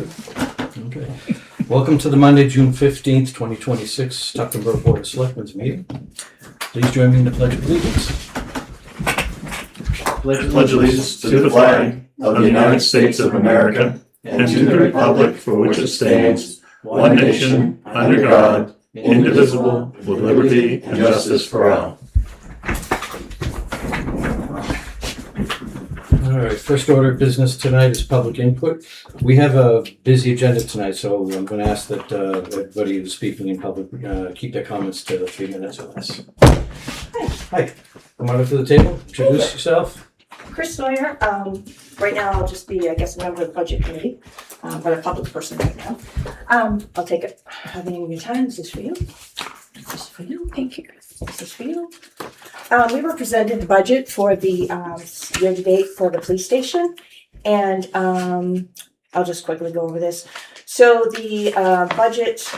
Okay. Welcome to the Monday, June 15th, 2026, Tuckenburg Board of Selectmen's meeting. Please join me in the Pledge of Allegiance. Pledge allegiance to the flag of the United States of America and to the republic for which it stands, one nation, under God, indivisible, with liberty and justice for all. All right, first order of business tonight is public input. We have a busy agenda tonight, so I'm going to ask that everybody who's speaking in public keep their comments to 3 minutes or less. Hi. Come on up to the table, introduce yourself. Chris Sawyer. Right now I'll just be, I guess, a member of the budget committee, but a public person right now. I'll take it. How many of your time? Is this for you? This is for you. Thank you. This is for you. We were presented the budget for the year-to-date for the police station, and I'll just quickly go over this. So the budget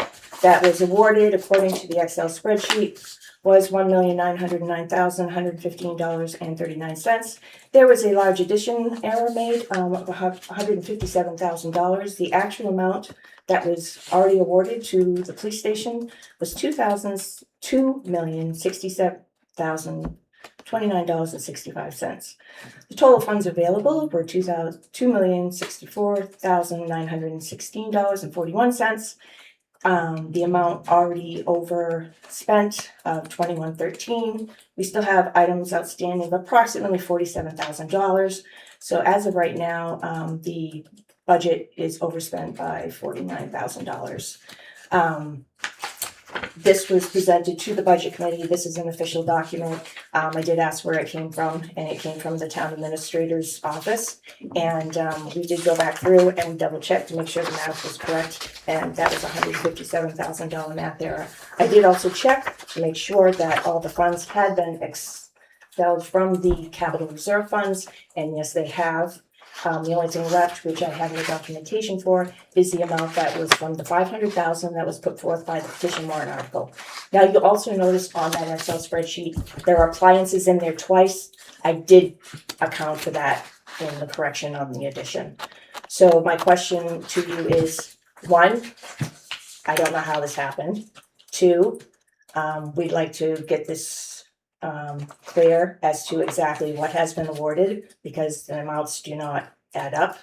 that was awarded according to the Excel spreadsheet was $1,909,115.39. There was a large addition error made of $157,000. The actual amount that was already awarded to the police station was $2,067,029.65. The total funds available were $2,064,916.41. The amount already overspent of $2113. We still have items outstanding of approximately $47,000. So as of right now, the budget is overspent by $49,000. This was presented to the budget committee. This is an official document. I did ask where it came from, and it came from the town administrator's office. And we did go back through and double check to make sure the math was correct. And that was a $157,000 math error. I did also check to make sure that all the funds had been expelled from the capital reserve funds. And yes, they have. The only thing left, which I have no documentation for, is the amount that was from the $500,000 that was put forth by the petition warrant article. Now, you'll also notice on that Excel spreadsheet, there are appliances in there twice. I did account for that in the correction on the addition. So my question to you is, 1, I don't know how this happened. 2, we'd like to get this clear as to exactly what has been awarded, because the amounts do not add up.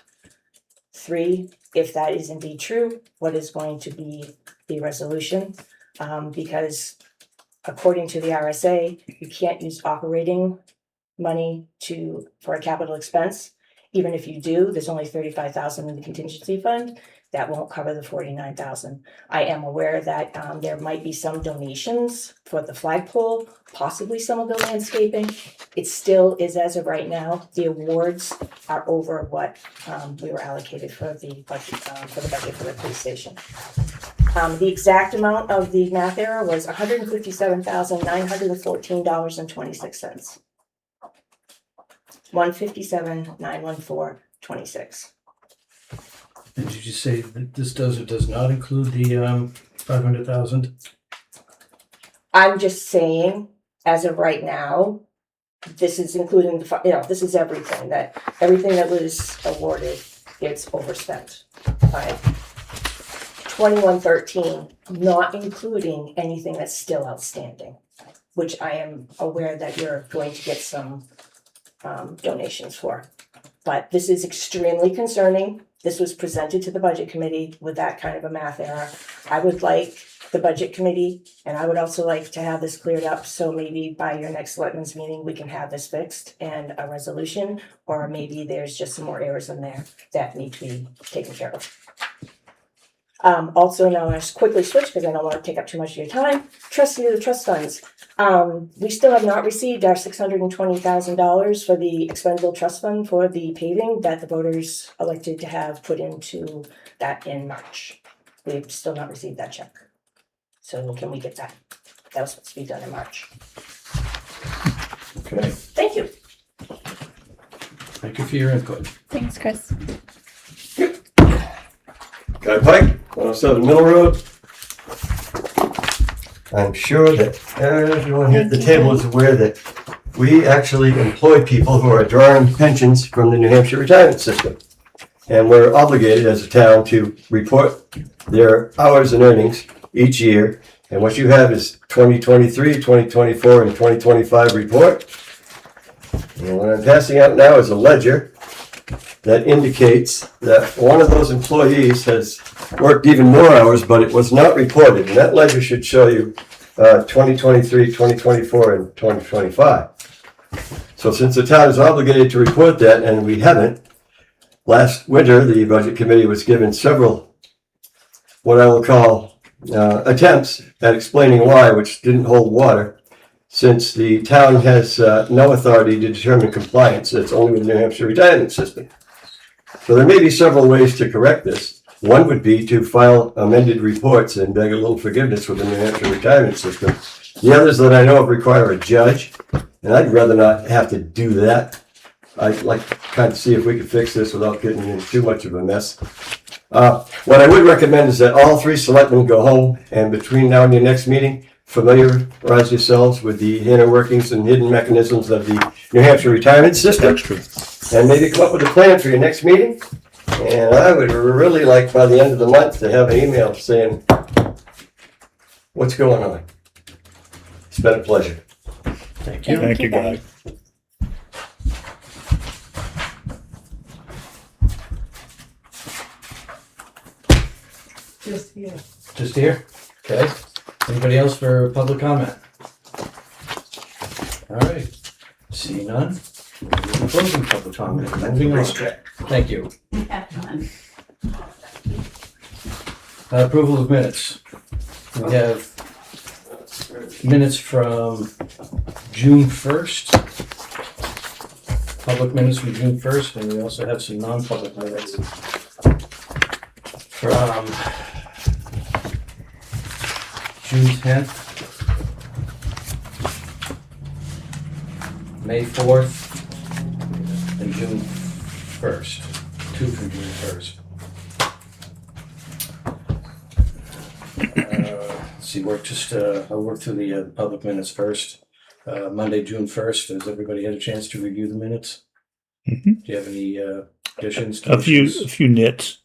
3, if that is indeed true, what is going to be the resolution? Because according to the RSA, you can't use operating money for a capital expense. Even if you do, there's only $35,000 in the contingency fund. That won't cover the $49,000. I am aware that there might be some donations for the flagpole, possibly some of the landscaping. It still is, as of right now, the awards are over what we were allocated for the budget for the police station. The exact amount of the math error was $157,914.26. $157,914.26. And did you say that this does or does not include the $500,000? I'm just saying, as of right now, this is including this is everything that was awarded. It's overspent by $2113, not including anything that's still outstanding, which I am aware that you're going to get some donations for. But this is extremely concerning. This was presented to the budget committee with that kind of a math error. I would like the budget committee, and I would also like to have this cleared up, so maybe by your next selectmen's meeting, we can have this fixed and a resolution, or maybe there's just some more errors in there that need to be taken care of. Also, now I just quickly switch because I don't want to take up too much of your time. Trust funds. We still have not received our $620,000 for the expendable trust fund for the paving that the voters elected to have put into that in March. We've still not received that check. So can we get that? That was supposed to be done in March. Okay. Thank you. Thank you for your input. Thanks, Chris. Guy Pike, 107 Middle Road. I'm sure that everyone here at the table is aware that we actually employ people who are drawing pensions from the New Hampshire retirement system. And we're obligated as a town to report their hours and earnings each year. And what you have is 2023, 2024, and 2025 report. And what I'm passing out now is a ledger that indicates that one of those employees has worked even more hours, but it was not reported. And that ledger should show you 2023, 2024, and 2025. So since the town is obligated to report that, and we haven't, last winter, the budget committee was given several, what I will call, attempts at explaining why, which didn't hold water, since the town has no authority to determine compliance. It's only with the New Hampshire retirement system. So there may be several ways to correct this. One would be to file amended reports and beg a little forgiveness with the New Hampshire retirement system. The others that I know of require a judge, and I'd rather not have to do that. I'd like to kind of see if we could fix this without getting into too much of a mess. What I would recommend is that all three selectmen go home, and between now and your next meeting, familiarize yourselves with the inner workings and hidden mechanisms of the New Hampshire retirement system. And maybe come up with a plan for your next meeting. And I would really like by the end of the month to have an email saying, what's going on? It's been a pleasure. Thank you. Thank you, Guy. Just here? Okay. Anybody else for public comment? All right. See none. We're closing public comment. Moving on. Thank you. Approval of minutes. We have minutes from June 1st. Public minutes from June 1st, and we also have some non-public minutes from June 10th, May 4th, and June 1st. Two from June 1st. Let's see, I'll work through the public minutes first. Monday, June 1st, has everybody had a chance to review the minutes? Mhm. Do you have any additions? A few nits.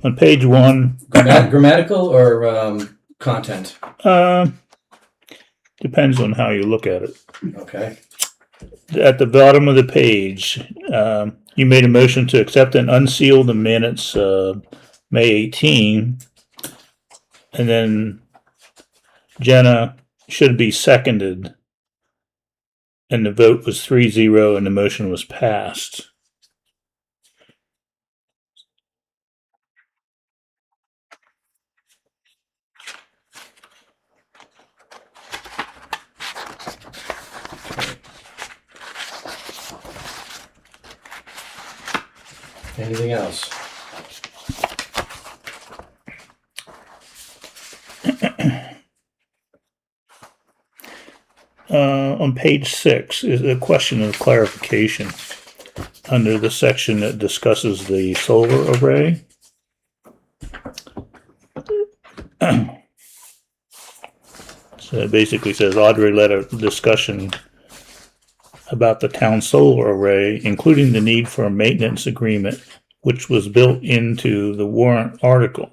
On page 1. Grammatical or content? Depends on how you look at it. Okay. At the bottom of the page, you made a motion to accept and unseal the minutes May 18, and then Jenna should be seconded, and the vote was 3-0, and the motion was passed. Anything else? On page 6 is a question of clarification under the section that discusses the solar array. So it basically says Audrey led a discussion about the town solar array, including the need for a maintenance agreement, which was built into the warrant article.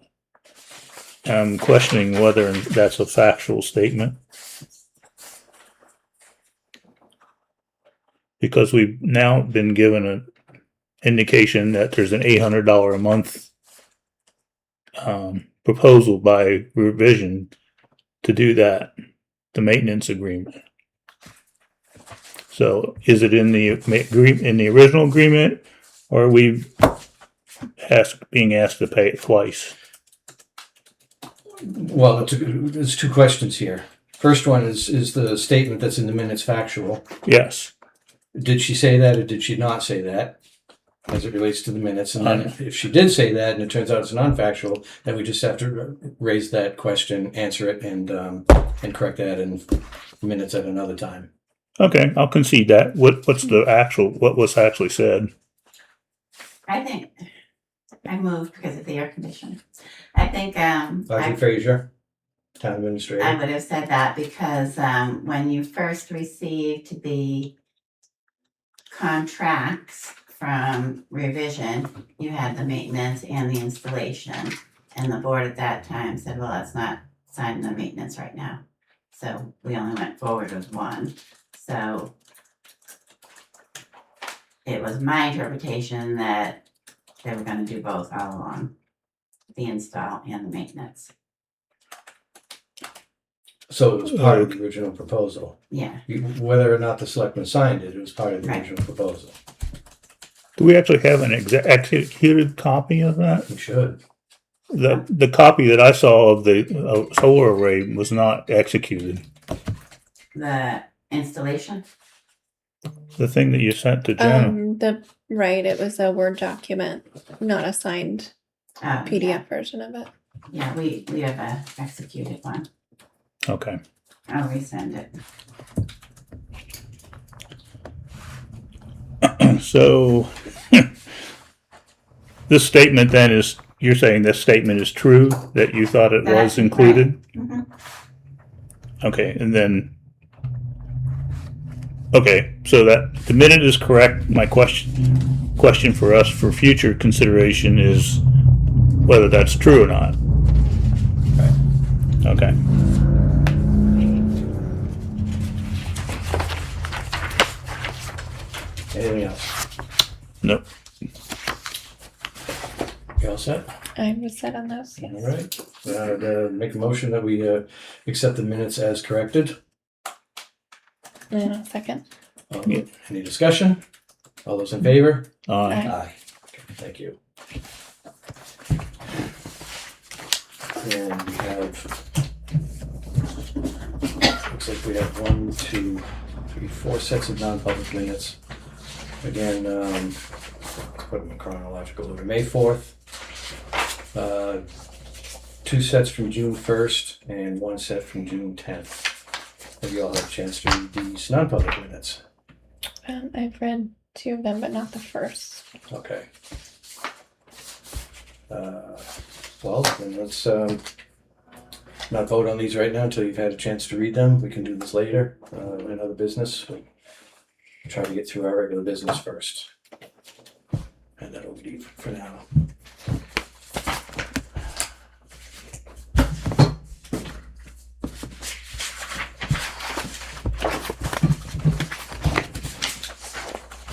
I'm questioning whether that's a factual statement, because we've now been given an indication that there's an $800 a month proposal by revision to do that, the maintenance agreement. So is it in the original agreement, or are we being asked to pay it twice? Well, there's two questions here. First one is the statement that's in the minutes factual. Yes. Did she say that or did she not say that as it relates to the minutes? And then if she did say that and it turns out it's non-factual, then we just have to raise that question, answer it, and correct that in minutes at another time. Okay, I'll concede that. What was actually said? I think I moved because of the air conditioner. I think Audrey Frazier, town administrator. I would have said that because when you first received the contracts from revision, you had the maintenance and the installation. And the board at that time said, well, let's not sign the maintenance right now. So we only went forward with one. So it was my interpretation that they were gonna do both all along, the install and the maintenance. So it was part of the original proposal. Yeah, Whether or not the selectmen signed it, it was part of the Right. original proposal. Do we actually have an executed copy of that? We should. The copy that I saw of the solar array was not executed. the installation, The thing that you sent to Jen. Right, it was a Word document, not a signed PDF yeah, version of it. yeah, we have a executed one. Okay. I'll resend it. So this statement then is, you're saying this statement is true, that you thought it was included? Mhm. Okay, and then, okay, so that the minute is correct. My question for us for future consideration is whether that's true or not. Okay. Anything else? Nope. You all set? I was set on those, All yes. right. Make a motion that we accept the minutes as corrected. And a second. Yeah. Any discussion? All those in favor? Aye. Aye. Okay, thank you. And we have, looks like we have 1, 2, 3, 4 sets of non-public minutes. Again, put them in chronological order. May 4th, 2 sets from June 1st, and 1 set from June 10th. Have you all had a chance to read these non-public minutes? I've read 2 of them, but not the first. Okay. Well, then let's not vote on these right now until you've had a chance to read them. We can do this later in other business. We'll try to get through our regular business first. And that'll be for now.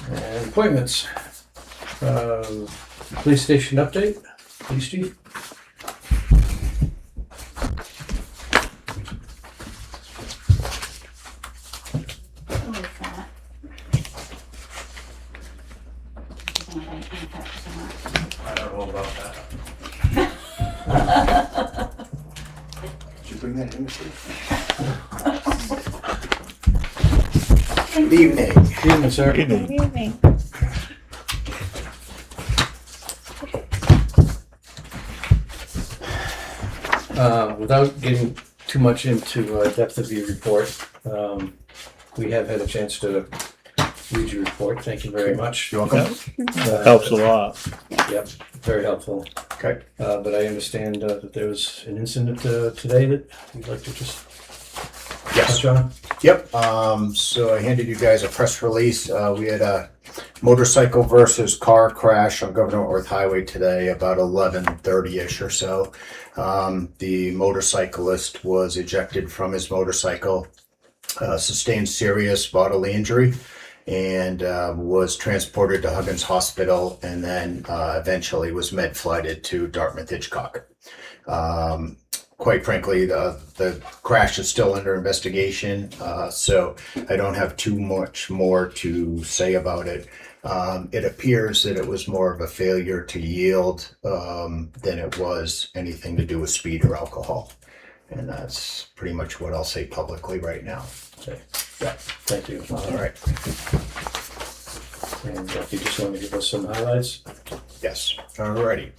And appointments. Police station update. Police chief. What is that? I don't know about that. Did you bring that in with you? Good evening. Evening, sir. Good evening. Without getting too much into depth of your report, we have had a chance to read your report. Thank you very much. You're welcome. Helps a lot. Yep, very helpful. Okay. But I understand that there was an incident today that you'd like to just Yes. touch on? Yep. So I handed you guys a press release. We had a motorcycle versus car crash on Governor Orth Highway today, about 11:30ish or so. The motorcyclist was ejected from his motorcycle, sustained serious bodily injury, and was transported to Huggins Hospital, and then eventually was med-flighted to Dartmouth Hitchcock. Quite frankly, the crash is still under investigation, so I don't have too much more to say about it. It appears that it was more of a failure to yield than it was anything to do with speed or alcohol. And that's pretty much what I'll say publicly right now. Okay. Yeah, thank you. All right. And if you just want to give us some highlights? Yes. Alrighty.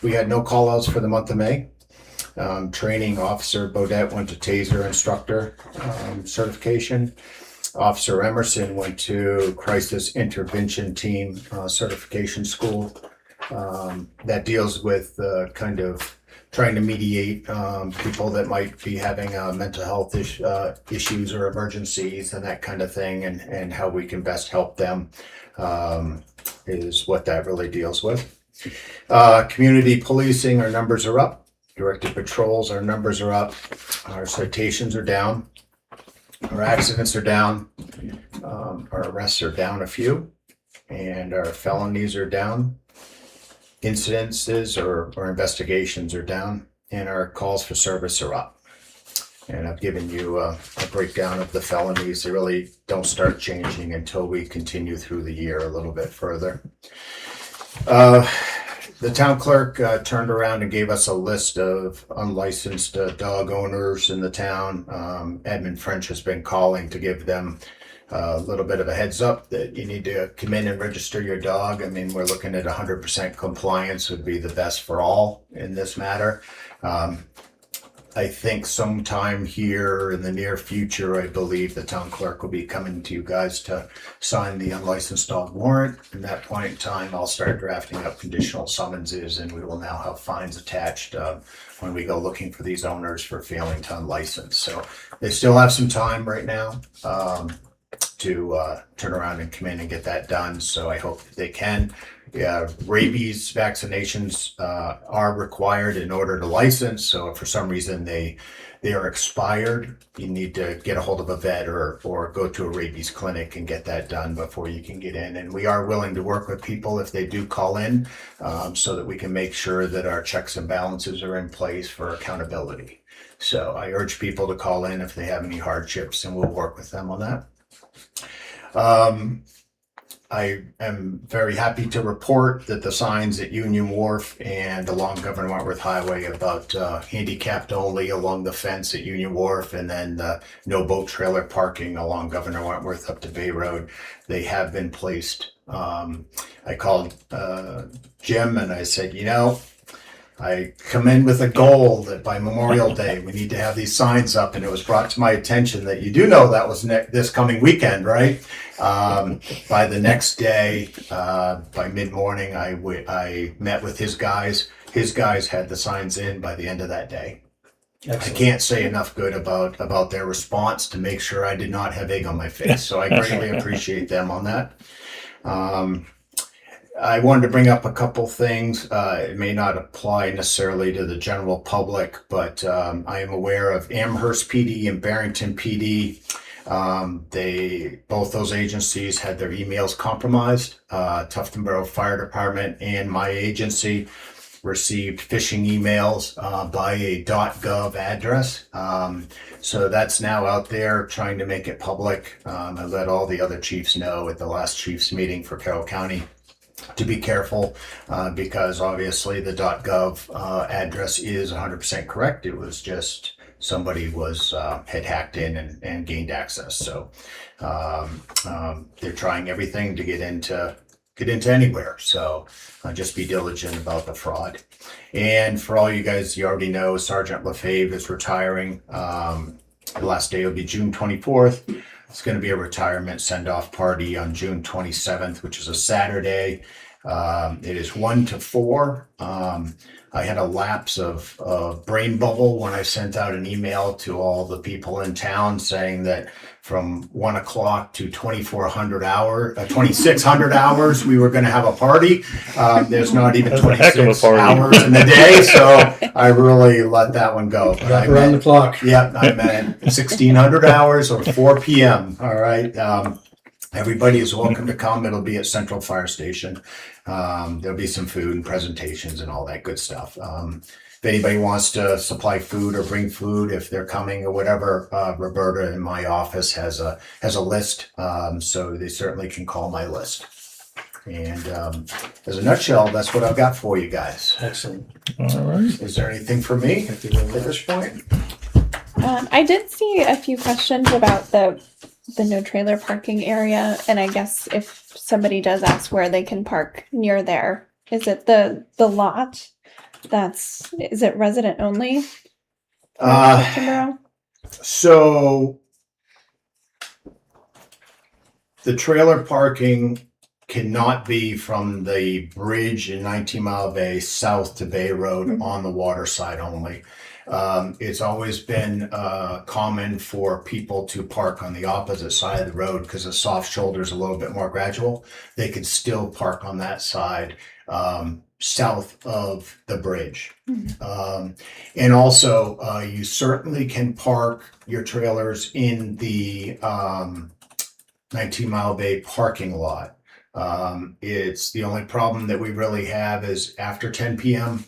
We had no call outs for the month of May. Training Officer Bodette went to TASER instructor certification. Officer Emerson went to Crisis Intervention Team certification school. That deals with kind of trying to mediate people that might be having mental health issues or emergencies and that kind of thing, and how we can best help them. is what that really deals with. Community policing, our numbers are up. Directed patrols, our numbers are up. Our citations are down. Our accidents are down. Our arrests are down a few. And our felonies are down. Incidences or investigations are down. And our calls for service are up. And I've given you a breakdown of the felonies. They really don't start changing until we continue through the year a little bit further. The town clerk turned around and gave us a list of unlicensed dog owners in the town. Edmund French has been calling to give them a little bit of a heads up that you need to come in and register your dog. I mean, we're looking at 100% compliance would be the best for all in this matter. I think sometime here in the near future, I believe the town clerk will be coming to you guys to sign the unlicensed dog warrant. At that point in time, I'll start drafting up conditional summonses, and we will now have fines attached when we go looking for these owners for failing to unlicense. So they still have some time right now to turn around and come in and get that done. So I hope that they can. Yeah, rabies vaccinations are required in order to license. So if for some reason they are expired, you need to get a hold of a vet or go to a rabies clinic and get that done before you can get in. And we are willing to work with people if they do call in so that we can make sure that our checks and balances are in place for accountability. So I urge people to call in if they have any hardships, and we'll work with them on that. I am very happy to report that the signs at Union Wharf and along Governor Wentworth Highway about handicapped only along the fence at Union Wharf, and then the no boat trailer parking along Governor Wentworth up to Bay Road, they have been placed. I called Jim and I said, I come in with a goal that by Memorial Day, we need to have these signs up. And it was brought to my attention that you do know that was this coming weekend, right? By the next day, by mid-morning, I met with his guys. His guys had the signs in by the end of that day. Excellent. I can't say enough good about their response to make sure I did not have egg on my face. So I greatly appreciate them on that. I wanted to bring up a couple things. It may not apply necessarily to the general public, but I am aware of Amherst PD and Barrington PD. Both those agencies had their emails compromised. Tufton Borough Fire Department and my agency received phishing emails by a .gov address. So that's now out there, trying to make it public. I let all the other chiefs know at the last chiefs meeting for Carroll County to be careful because obviously the .gov address is 100% correct. It was just somebody had hacked in and gained access. So they're trying everything to get into anywhere. So just be diligent about the fraud. And for all you guys, you already know Sergeant LaFave is retiring. The last day will be June 24th. It's going to be a retirement send-off party on June 27th, which is a Saturday. It is 1 to 4. I had a lapse of brain bubble when I sent out an email to all the people in town saying that from 1 o'clock to 2,600 hours, we were going to have a party. There's not even 26 hours in the day, so I really let that one go. But around the clock. Yeah, I meant 1,600 hours or 4 p.m. All right. Everybody is welcome to come. It'll be at Central Fire Station. There'll be some food and presentations and all that good stuff. If anybody wants to supply food or bring food, if they're coming or whatever, Roberta in my office has a list, so they certainly can call my list. And as a nutshell, that's what I've got for you guys. Excellent. All right. Is there anything for me at this point? I did see a few questions about the no trailer parking area, and I guess if somebody does ask where they can park near there, is it the lot? Is it resident only? So the trailer parking cannot be from the bridge in 19 Mile Bay south to Bay Road on the water side only. It's always been common for people to park on the opposite side of the road because the soft shoulder is a little bit more gradual. They can still park on that side south of the bridge. And also, you certainly can park your trailers in the 19 Mile Bay parking lot. It's the only problem that we really have is after 10 p.m.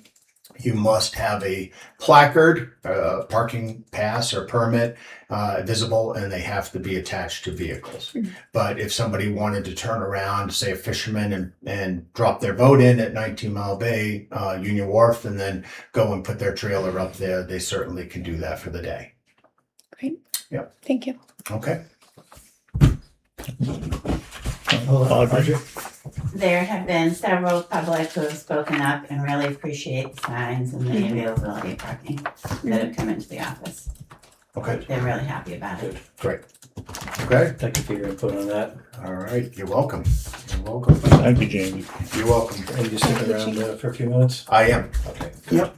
you must have a placard, parking pass or permit visible, and they have to be attached to vehicles. But if somebody wanted to turn around, say a fisherman, and drop their boat in at 19 Mile Bay, Union Wharf, and then go and put their trailer up there, they certainly can do that for the day. Great. Yep. Thank you. Okay. Audrey? There have been several public who have spoken up and really appreciate the signs and the availability of parking that have come into the office. Okay. They're really happy about it. Great. Okay. Thank you for your input on that. All right. You're welcome. You're welcome. Thank you, Jamie. You're welcome. And you stick around for a few minutes? I am. Okay. Yep.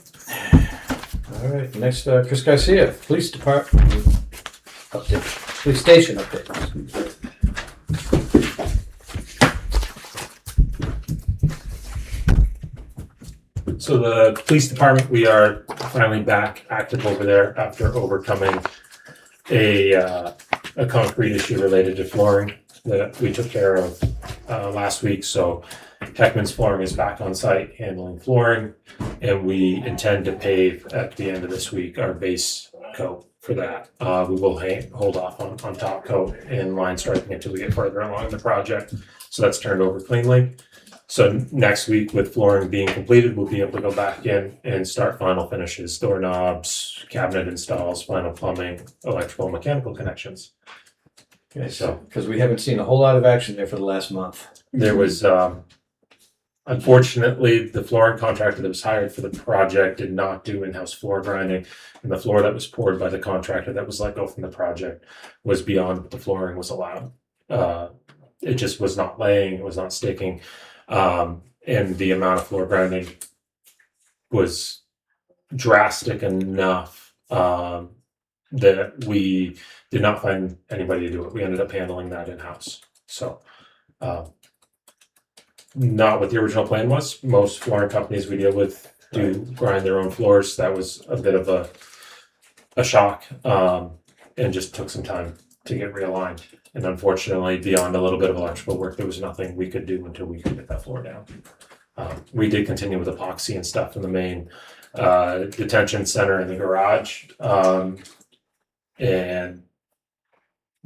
All right, next, Chris Garcia, Police Department update, Police Station update. So the police department, we are finally back active over there after overcoming a concrete issue related to flooring that we took care of last week. So Techman's Flooring is back on site handling flooring, and we intend to pave at the end of this week our base coat for that. We will hold off on top coat and line striping until we get further along in the project. So that's turned over cleanly. So next week, with flooring being completed, we'll be able to go back in and start final finishes, doorknobs, cabinet installs, final plumbing, electrical, and mechanical connections. Okay, so, because we haven't seen a whole lot of action there for the last month. There was, unfortunately, the flooring contractor that was hired for the project did not do in-house floor grinding, and the floor that was poured by the contractor that was let go from the project was beyond what the flooring was allowed. It just was not laying, it was not sticking. And the amount of floor grinding was drastic enough that we did not find anybody to do it. We ended up handling that in-house. So not what the original plan was. Most flooring companies we deal with do grind their own floors. That was a bit of a shock, and just took some time to get realigned. And unfortunately, beyond a little bit of electrical work, there was nothing we could do until we could get that floor down. We did continue with epoxy and stuff in the main detention center in the garage, and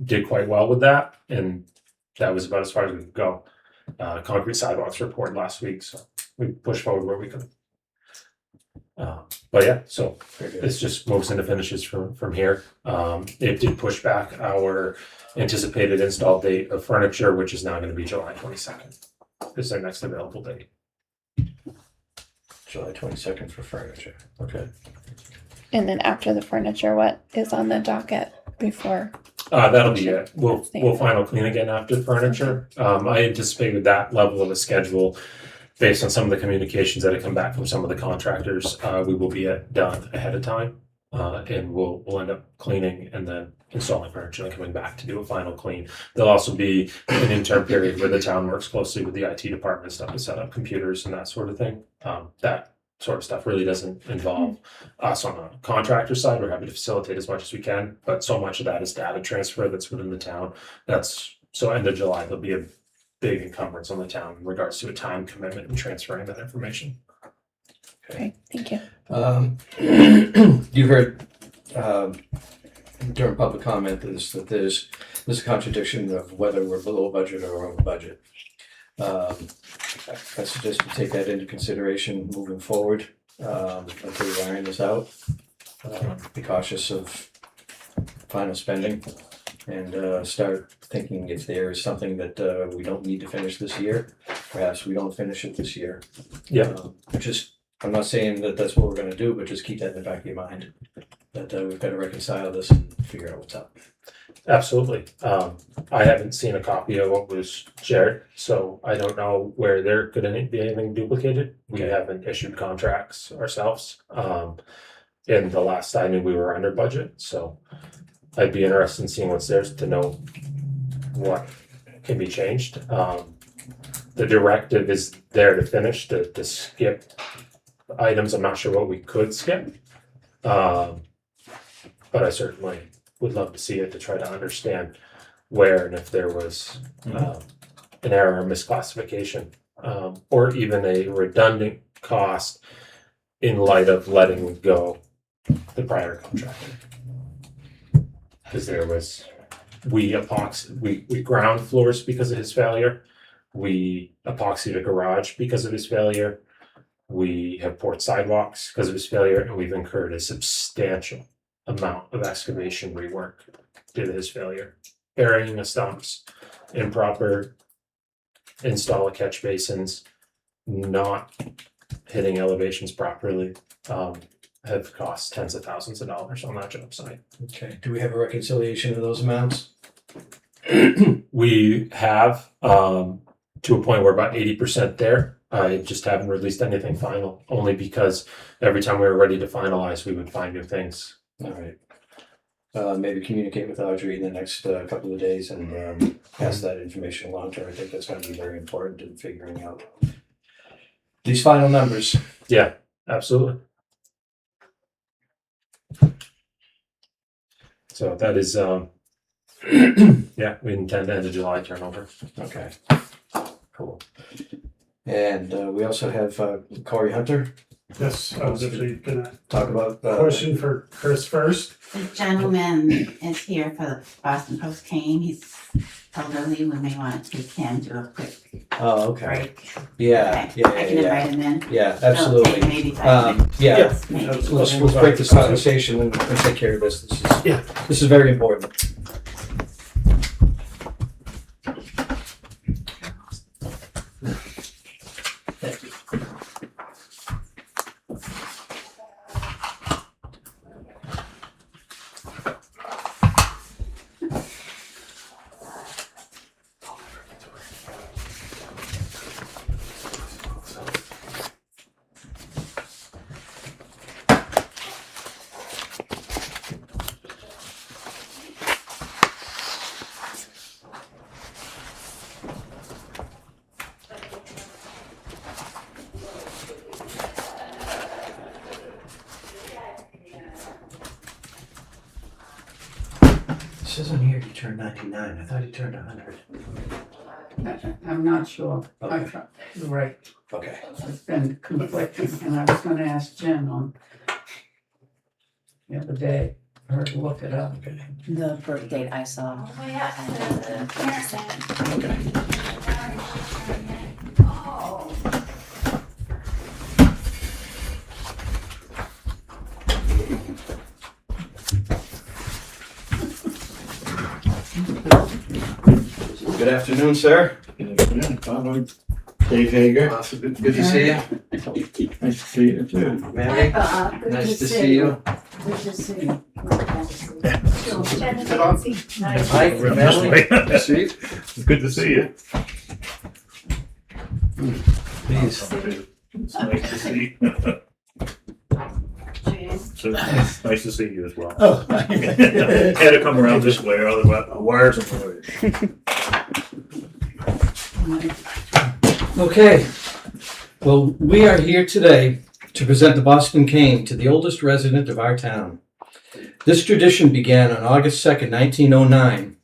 did quite well with that. And that was about as far as we could go. Concrete sidewalks were poured last week, so we pushed forward where we could. But yeah, so it's just moves into finishes from here. It did push back our anticipated install date of furniture, which is now going to be July 22nd. Is their next available date. July 22nd for furniture. Okay. And then after the furniture, what is on the docket before? That'll be it. We'll final clean again after the furniture. I anticipate with that level of a schedule, based on some of the communications that have come back from some of the contractors, we will be done ahead of time, and we'll end up cleaning and then installing furniture and coming back to do a final clean. There'll also be an interim period where the town works closely with the IT department stuff to set up computers and that sort of thing. That sort of stuff really doesn't involve us on a contractor side. We're happy to facilitate as much as we can, but so much of that is data transfer that's within the town. So end of July, there'll be a big encumbrance on the town in regards to a time commitment and transferring that information. Okay, thank you. You heard during public comment that there's a contradiction of whether we're below budget or over budget. I suggest you take that into consideration moving forward until the iron is out. Be cautious of final spending and start thinking if there is something that we don't need to finish this year, perhaps we don't finish it this year. Yeah. I'm not saying that that's what we're going to do, but just keep that in the back of your mind. But we've got to reconcile this and figure out what's up. Absolutely. I haven't seen a copy of what was shared, so I don't know where there could be anything duplicated. We haven't issued contracts ourselves. And the last I knew, we were under budget, so I'd be interested in seeing what's there to know what can be changed. The directive is there to finish, to skip items. I'm not sure what we could skip. But I certainly would love to see it to try to understand where and if there was an error or misclassification, or even a redundant cost in light of letting go the prior contractor. Because there was, we ground floors because of his failure. We epoxied a garage because of his failure. We have poured sidewalks because of his failure, and we've incurred a substantial amount of excavation rework due to his failure. Burying the stumps, improper install of catch basins, not hitting elevations properly, have cost tens of thousands of dollars on that job site. Okay. Do we have a reconciliation of those amounts? We have, to a point where about 80% there. I just haven't released anything final, only because every time we were ready to finalize, we would find new things. All right. Maybe communicate with Audrey in the next couple of days and pass that information along to her. I think that's going to be very important in figuring out these final numbers. Yeah, absolutely. So that is, yeah, we intend to end the July turnover. Okay. Cool. And we also have Corey Hunter. Yes, I was actually gonna Talk about question for Chris first. The gentleman is here for the Boston Post cane. He's elderly. We may want to take him to a quick Oh, okay. break. Yeah, Okay, I can invite him in. yeah, It'll take absolutely. maybe 5 minutes. Yeah, Maybe. let's break this conversation and take care of this. This is very important. Thank you. It says on here he turned 99. I thought he turned 100. I'm not sure. Okay. You're right, Okay. it's been conflicting, and I was gonna ask Jen on the other day, her to look it up. Okay. The birth date I saw. The 22nd. Okay. Good afternoon, sir. Dave Hager. Good to see you. Nice to see you too. Mary, Good nice to see you. Good to see you. Mike, Mary, see you. It's good to see you. Please. It's nice to see you. So, nice to see you as well. Oh. Had to come around this way, or otherwise, wires are worried. Okay. Well, we are here today to present the Boston cane to the oldest resident of our town. This tradition began on August 2nd, 1909,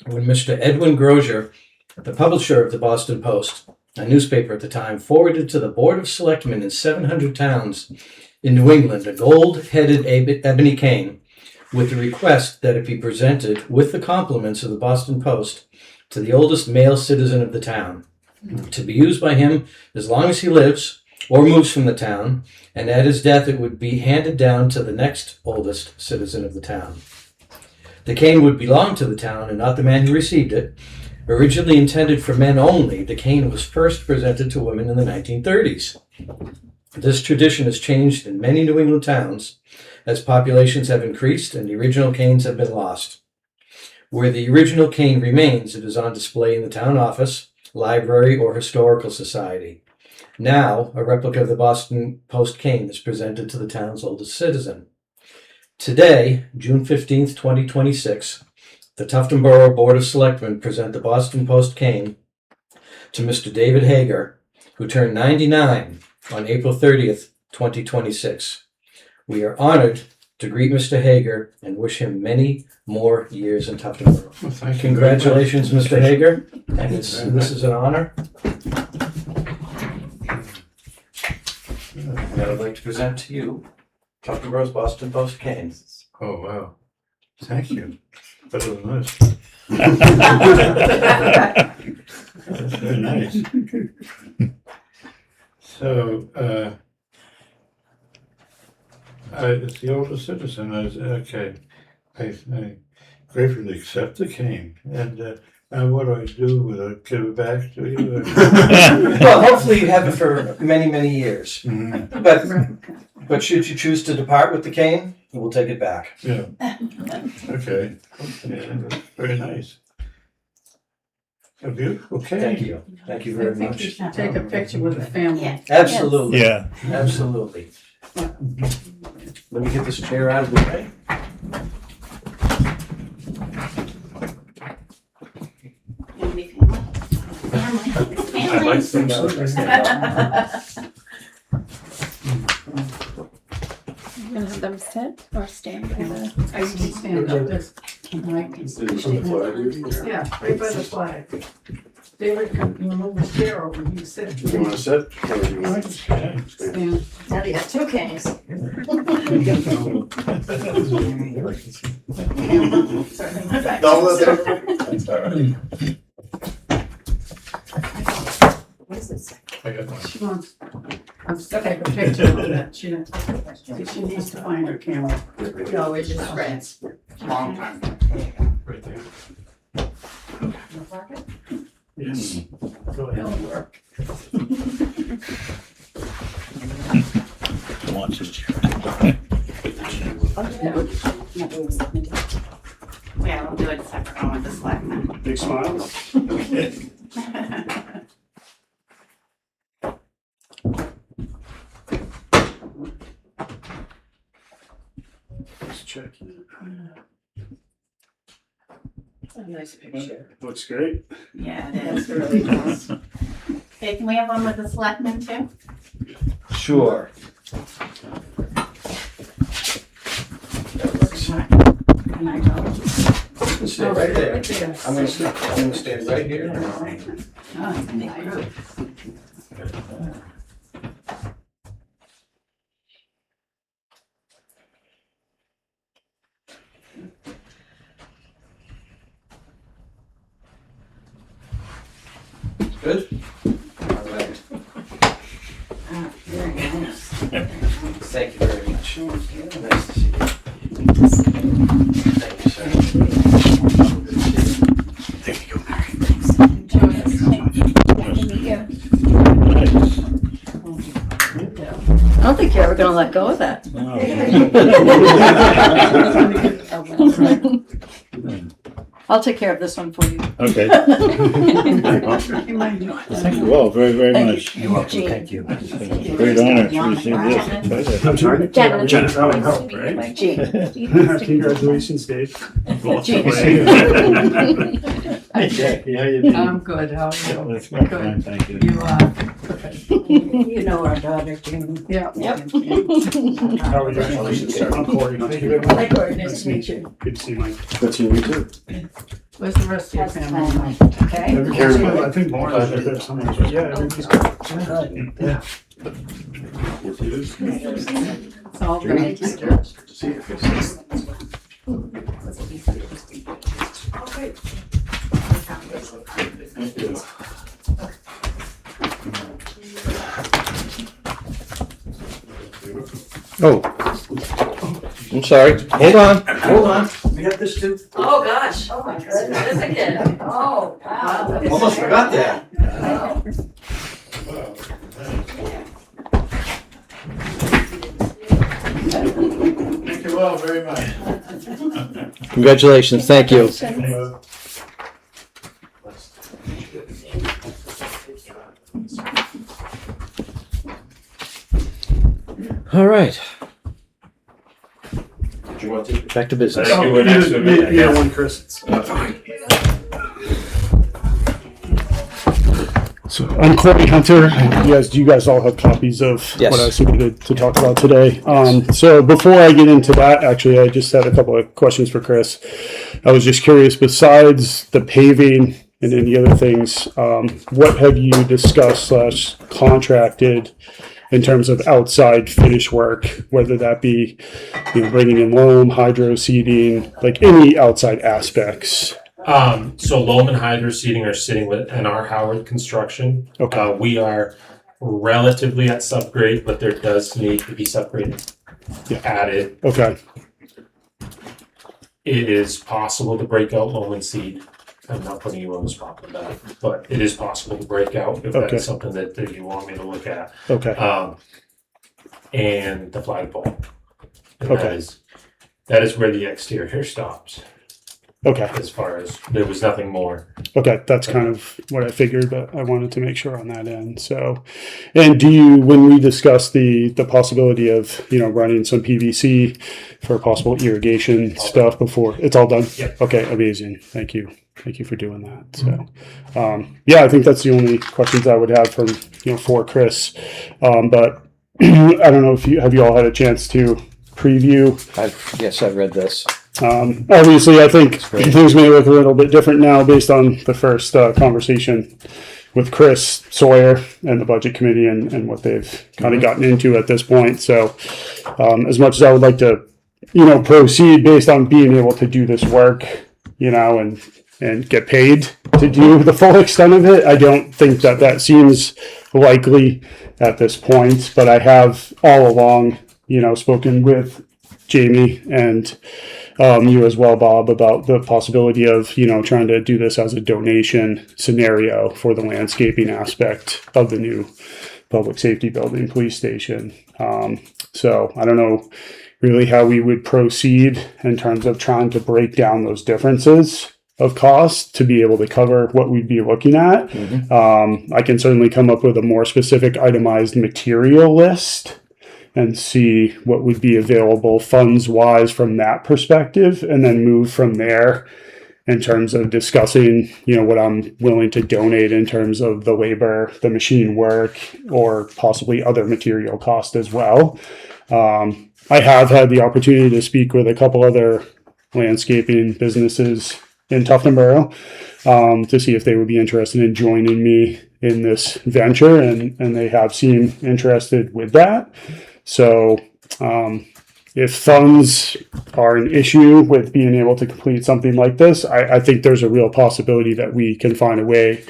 when Mr. Edwin Grosier, the publisher of the Boston Post, a newspaper at the time, forwarded to the Board of Selectmen in 700 towns in New England a gold-headed ebony cane with the request that it be presented with the compliments of the Boston Post to the oldest male citizen of the town, to be used by him as long as he lives or moves from the town, and at his death it would be handed down to the next oldest citizen of the town. The cane would belong to the town and not the man who received it. Originally intended for men only, the cane was first presented to women in the 1930s. This tradition has changed in many New England towns, as populations have increased and the original canes have been lost. Where the original cane remains, it is on display in the town office, library, or historical society. Now, a replica of the Boston Post cane is presented to the town's oldest citizen. Today, June 15th, 2026, the Tufton Borough Board of Selectmen present the Boston Post cane to Mr. David Hager, who turned 99 on April 30th, 2026. We are honored to greet Mr. Hager and wish him many more years in Tufton Borough. Well, thank you. Congratulations, Mr. Hager, and this is an honor. And I would like to present to you Tufton Borough's Boston Post cane. Oh, wow. Thank you. Better than this. That's very nice. So, it's the older citizen, okay. I gratefully accept the cane, and what do I do with it? Give it back to you? Well, hopefully you have it for many, many years. But should you choose to depart with the cane, we'll take it back. Yeah. Okay. Yeah, that's very nice. A beautiful cane. Thank you. Thank you very I think you much. should take a picture with the family. Yeah. Absolutely. Yeah. Absolutely. Let me get this chair out of the way. I'd like to think so. I'm gonna have them sit or stand by the. I can stand up this. Yeah, right by the flag. David, you move the chair over, you sit. You want to sit? Or you want to stand? Stand. Now you got two canes. That's all right. What is this? I got one. She wants, I'm stuck at the picture of that, she needs to find her camera. No, we're just friends. Long time. Right there. Yes. Go ahead. It'll work. Watch it. Yeah, we'll do it separate one with the selectmen. Big smiles. Let's check. A nice picture. Looks great. Yeah, it is really nice. Okay, can we have one with the selectmen too? Sure. Can I go? Stay right there. Right there. I'm gonna stand right here. Ah, thank you. Good? All right. Ah, very nice. Thank you very much. Nice to see you. Thank you, sir. Thank you. Enjoy it. Nice. I don't think you're ever gonna let go of that. I'll take care of this one for you. Okay. You might do it. Thank you all very, very Thank much. you. You're welcome. Gene. Thank you. Great honor to receive this. I'm sorry? Jenna. Right? Gene. Congratulations, Dave. Gene. Hi, Jackie, how you doing? I'm good, how are you? That's quite fine, thank you. You are. You know our daughter, Jane. Yeah. Yep. How are you? Congratulations, sir. I'm Corey. Thank you very much. Hi, Corey. Nice to meet you. Good to see you, Mike. Good to see you too. Where's the rest of your family? Okay. I think more is there somewhere. Yeah, everything's good. Yeah. It's all good. Oh. I'm sorry. Hold on. We got this too. Oh, gosh. Oh, my goodness, again. Oh, wow. Almost forgot that. Thank you all very much. Congratulations, thank you. All right. Back to business. I think we're next to a minute, I Yeah, guess. one, Chris. So I'm Corey Hunter. You guys all have copies of Yes. what I submitted to talk about today. So before I get into that, actually, I just had a couple of questions for Chris. I was just curious, besides the paving and any other things, what have you discussed / contracted in terms of outside finish work, whether that be, bringing in loam, hydro seeding, like any outside aspects? So loam and hydro seeding are sitting within our Howard construction. Okay. We are relatively at subgrade, but there does need to be subgrade added. Okay. It is possible to break out loam and seed. I'm not putting you on the spot with that, but it is possible to break out if Okay. that's something that you want me to look at. Okay. And the flagpole. And Okay. that is where the exterior stops, Okay. as far as, there was nothing more. Okay, that's kind of what I figured, but I wanted to make sure on that end. So, and when we discussed the possibility of, running some PVC for possible irrigation stuff before, it's all done? Yep. Okay, amazing. Thank you. Thank you for doing that. So, yeah, I think that's the only questions I would have from, for Chris. But I don't know if have you all had a chance to preview? Yes, I've read this. Obviously, I think great. things may look a little bit different now based on the first conversation with Chris Sawyer and the budget committee and what they've kind of gotten into at this point. So, as much as I would like to, proceed based on being able to do this work, and get paid to do the full extent of it, I don't think that seems likely at this point. But I have all along, spoken with Jamie and you as well, Bob, about the possibility of, trying to do this as a donation scenario for the landscaping aspect of the new public safety building, police station. So I don't know really how we would proceed in terms of trying to break down those differences of cost to be able to cover what we'd be looking at. I can certainly come up with a more specific itemized material list and see what would be available funds wise from that perspective, and then move from there in terms of discussing, what I'm willing to donate in terms of the labor, the machine work, or possibly other material cost as well. I have had the opportunity to speak with a couple other landscaping businesses in Tuftonboro to see if they would be interested in joining me in this venture, and they have seemed interested with that. So if funds are an issue with being able to complete something like this, I think there's a real possibility that we can find a way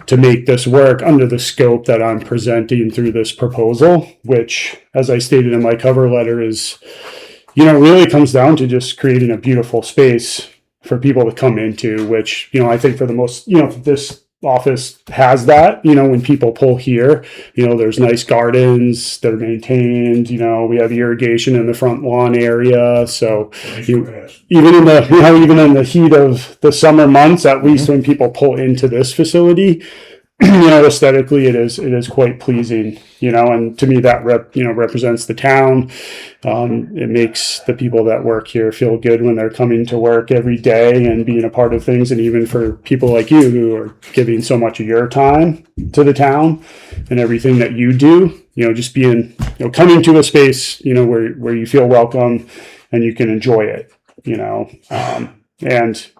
to make this work under the scope that I'm presenting through this proposal, which, as I stated in my cover letter, is, really comes down to just creating a beautiful space for people to come into, which, I think for the most, this office has that, when people pull here, there's nice gardens that are maintained, we have irrigation in the front lawn area. So even in the heat of the summer months, at least when people pull into this facility, aesthetically it is quite pleasing, and to me that represents the town. It makes the people that work here feel good when they're coming to work every day and being a part of things. And even for people like you who are giving so much of your time to the town and everything that you do, just being, coming to a space, where you feel welcome and you can enjoy it, and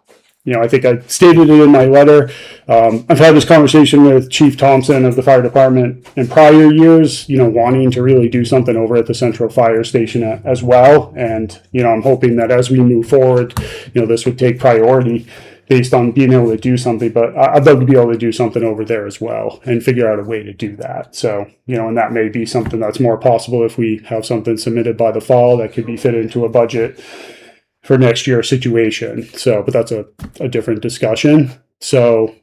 I think I stated it in my letter. I've had this conversation with Chief Thompson of the fire department in prior years, wanting to really do something over at the Central Fire Station as well. And, I'm hoping that as we move forward, this would take priority based on being able to do something. But I'd love to be able to do something over there as well and figure out a way to do that. So, and that may be something that's more possible if we have something submitted by the fall that could be fit into a budget for next year's situation. So, but that's a different discussion. So,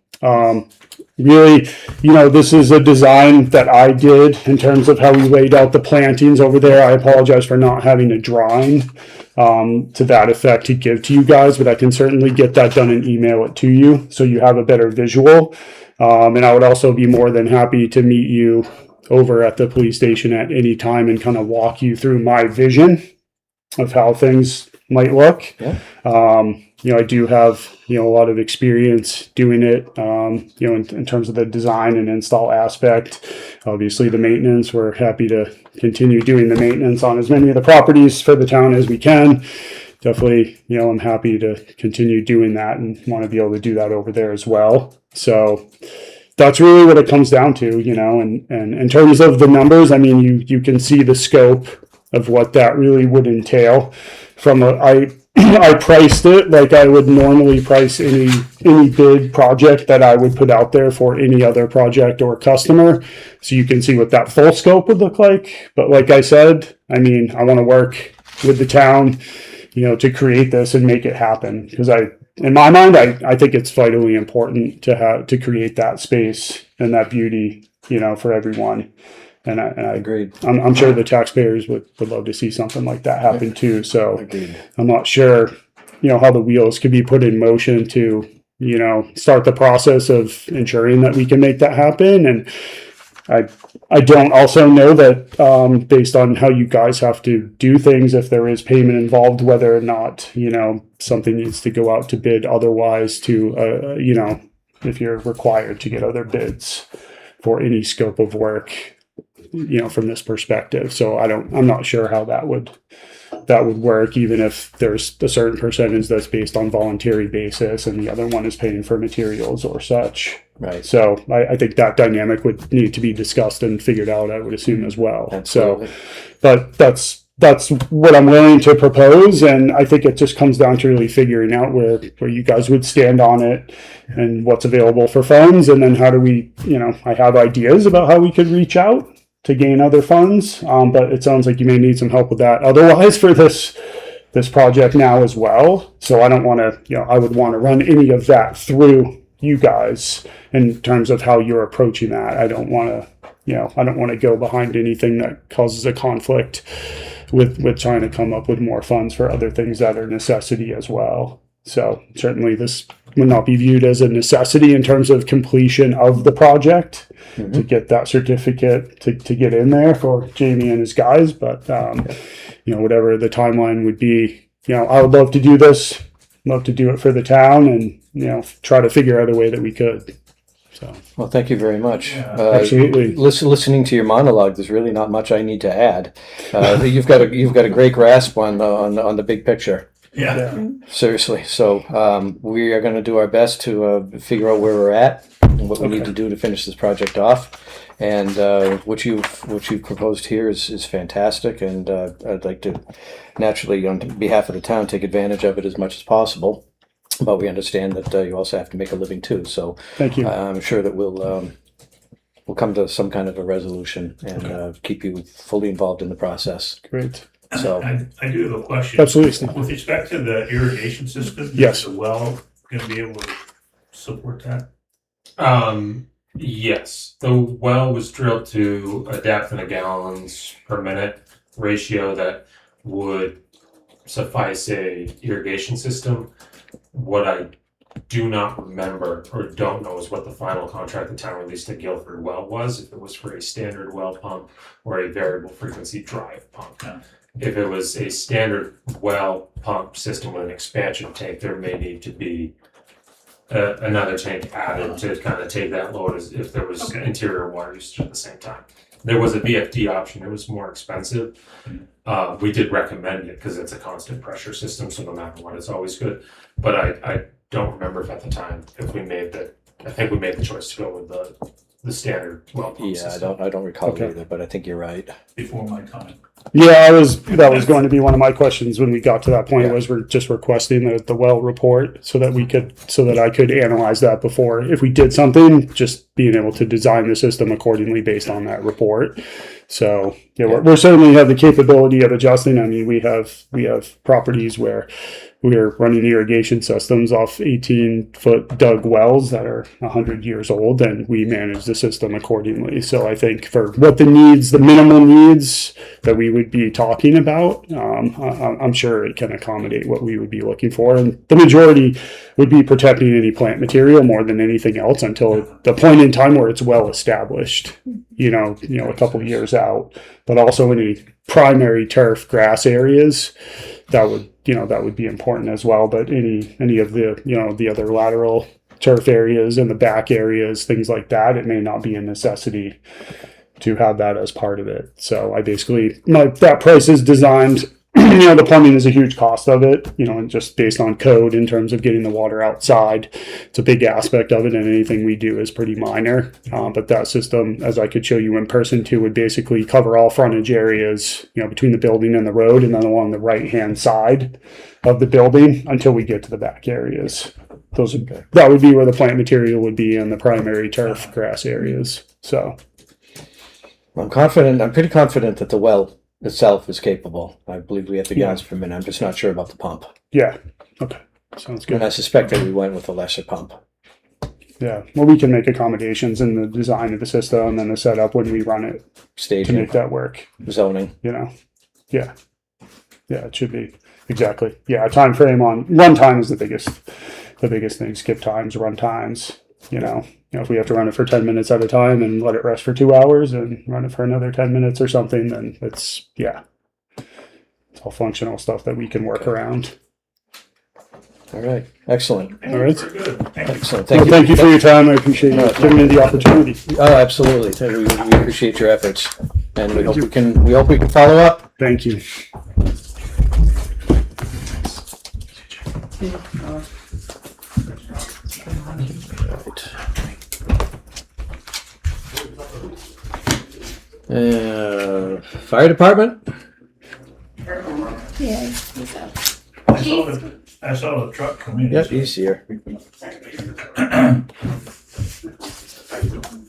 Really, this is a design that I did in terms of how we laid out the plantings over there. I apologize for not having a drawing to that effect to give to you guys, but I can certainly get that done and email it to you so you have a better visual. And I would also be more than happy to meet you over at the police station at any time and kind of walk you through my vision of how things might look. Yeah. I do have, a lot of experience doing it, in terms of the design and install aspect. Obviously, the maintenance, we're happy to continue doing the maintenance on as many of the properties for the town as we can. Definitely, I'm happy to continue doing that and want to be able to do that over there as well. So that's really what it comes down to, and in terms of the numbers, I mean, you can see the scope of what that really would entail. I priced it like I would normally price any bid project that I would put out there for any other project or customer. So you can see what that full scope would look like. But like I said, I mean, I want to work with the town, to create this and make it happen. Because in my mind, I think it's vitally important to create that space and that beauty, for everyone. And I Agreed. I'm sure the taxpayers would love to see something like that happen too. So Agreed. I'm not sure, how the wheels could be put in motion to, start the process of ensuring that we can make that happen. And I don't also know that based on how you guys have to do things, if there is payment involved, whether or not, something needs to go out to bid otherwise to, if you're required to get other bids for any scope of work, from this perspective. So I'm not sure how that would work, even if there's a certain percentage that's based on voluntary basis and the other one is paying for materials or such. Right. So I think that dynamic would need to be discussed and figured out, I would assume, as well. Absolutely. So, but that's what I'm willing to propose. And I think it just comes down to really figuring out where you guys would stand on it and what's available for funds. And then how do we, I have ideas about how we could reach out to gain other funds, but it sounds like you may need some help with that otherwise for this project now as well. So I don't want to, I would want to run any of that through you guys in terms of how you're approaching that. I don't want to go behind anything that causes a conflict with trying to come up with more funds for other things that are necessity as well. So certainly this would not be viewed as a necessity in terms of completion of the project to get that certificate to get in there for Jamie and his guys. But, whatever the timeline would be, I would love to do this, love to do it for the town and, try to figure out a way that we could. So, Well, thank you very much. absolutely. Listening to your monologue, there's really not much I need to add. You've got a great grasp on the big picture. Yeah. Seriously. So we are going to do our best to figure out where we're at and what we need to do to finish this project off. And what you've proposed here is fantastic. And I'd like to naturally, on behalf of the town, take advantage of it as much as possible. But we understand that you also have to make a living too. So Thank you. I'm sure that we'll come to some kind of a resolution and keep you fully involved in the process. Great. So I do have a question. Absolutely, Steve. With respect to the irrigation system, Yes. is the well going to be able to support that? Yes, the well was drilled to a depth in a gallons per minute ratio that would suffice a irrigation system. What I do not remember or don't know is what the final contract the town released to Guilford well was, if it was for a standard well pump or a variable frequency drive pump. Yeah. If it was a standard well pump system with an expansion tank, there may need to be another tank added to kind of take that load as if there was interior water usage at the same time. There was a VFD option. It was more expensive. We did recommend it because it's a constant pressure system, so no matter what, it's always good. But I don't remember if at the time if we made that. I think we made the choice to go with the standard well pump system. I don't recall Okay. either, but I think you're right. Before my time. Yeah, that was going to be one of my questions when we got to that point. Yeah. Was we're just requesting the well report so that I could analyze that before, if we did something, just being able to design the system accordingly based on that report. So yeah, we're certainly have the capability of adjusting. I mean, we have properties where we're running irrigation systems off 18-foot dug wells that are 100 years old, and we manage the system accordingly. So I think for what the minimal needs that we would be talking about, I'm sure it can accommodate what we would be looking for. And the majority would be protecting any plant material more than anything else until the point in time where it's well established, a couple of years out. But also any primary turf grass areas, that would be important as well. But any of the other lateral turf areas and the back areas, things like that, it may not be a necessity to have that as part of it. So I basically, that price is designed, the plumbing is a huge cost of it, and just based on code in terms of getting the water outside, it's a big aspect of it, and anything we do is pretty minor. But that system, as I could show you in person too, would basically cover all frontage areas, between the building and the road, and then along the right-hand side of the building until we get to the back areas. That would be where the plant material would be in the primary turf grass areas. So I'm pretty confident that the well itself is capable. I believe we have the guys from it. I'm just not sure about the pump. Yeah. Okay. Sounds good. And I suspect that we went with a lesser pump. Yeah. Well, we can make accommodations in the design of the system and the setup when we run it Staging, to make that work. zoning. Yeah. Yeah, it should be. Exactly. Yeah. Time frame on runtime is the biggest thing. Skip times, run times. If we have to run it for 10 minutes at a time and let it rest for 2 hours and run it for another 10 minutes or something, then it's all functional stuff that we can work around. All right. Excellent. All right. Excellent. Thank you for your time. I appreciate you giving me the opportunity. Oh, absolutely. We appreciate your efforts, and we hope we can follow up. Thank you. Fire department? Yeah, he's out. I saw the truck come in. Yep, he's here.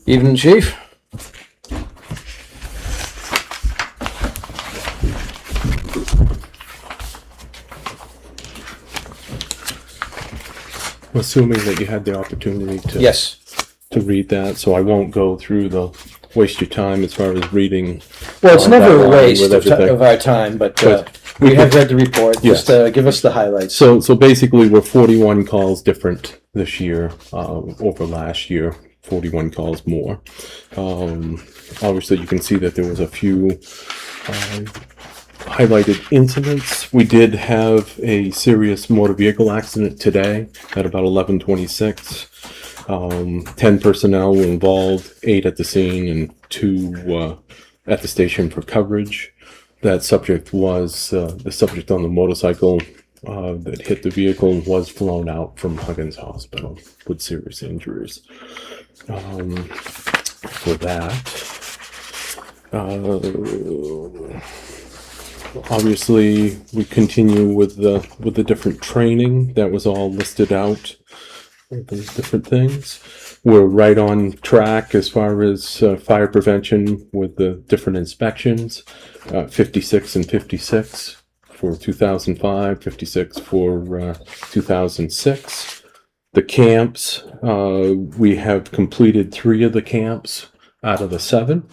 Evening, Chief. Assuming that you had the opportunity to Yes. to read that, so I won't go through waste your time as far as reading. Well, it's never a that waste with of everything. our time, but But we have read the report. Yes. Just give us the highlights. So basically, we're 41 calls different this year over last year. 41 calls more. Obviously, you can see that there was a few highlighted incidents. We did have a serious motor vehicle accident today at about 11:26. 10 personnel were involved, 8 at the scene and 2 at the station for coverage. That subject was the subject on the motorcycle that hit the vehicle was flown out from Huggins Hospital with serious injuries. For that, obviously, we continue with the different training that was all listed out. Those different things. We're right on track as far as fire prevention with the different inspections. 56 and 56 for 2005, 56 for 2006. The camps, we have completed 3 of the camps out of the 7,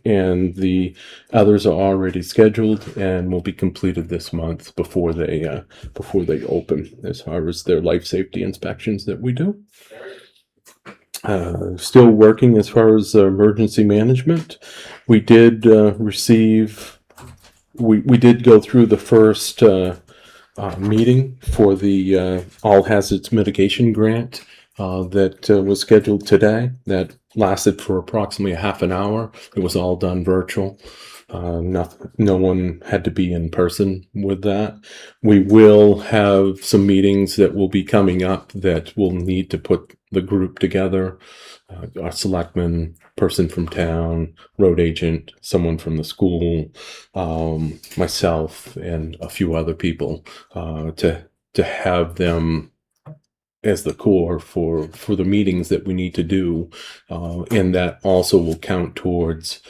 and the others are already scheduled and will be completed this month before they open, as far as their life safety inspections that we do. Still working as far as emergency management. We did we did go through the first meeting for the all hazards mitigation grant that was scheduled today. That lasted for approximately a half an hour. It was all done virtual. No one had to be in person with that. We will have some meetings that will be coming up that will need to put the group together. Our selectman, person from town, road agent, someone from the school, myself, and a few other people to have them as the core for the meetings that we need to do, and that also will count towards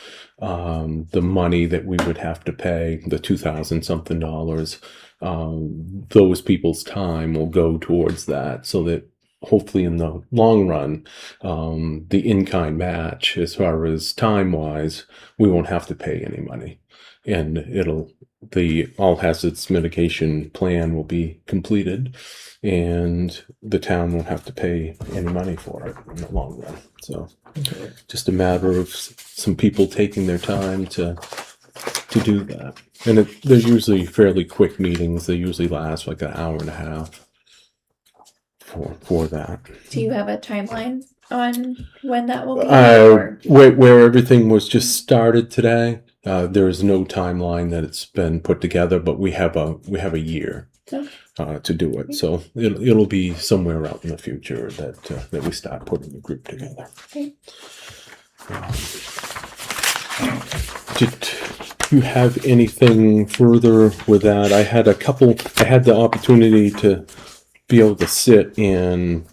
the money that we would have to pay, the $2,000 something, those people's time will go towards that, so that hopefully in the long run, the in-kind match, as far as time-wise, we won't have to pay any money. And the all hazards mitigation plan will be completed, and the town won't have to pay any money for it in the long run. So just a matter of some people taking their time to do that. And they're usually fairly quick meetings. They usually last like an hour and a half for that. Do you have a timeline on when that will be? Or? Where everything was just started today, there is no timeline that it's been put together, but we have a year to do it. So it'll be somewhere out in the future that we start putting the group together. Okay. Did you have anything further with that? I had the opportunity to be able to sit in,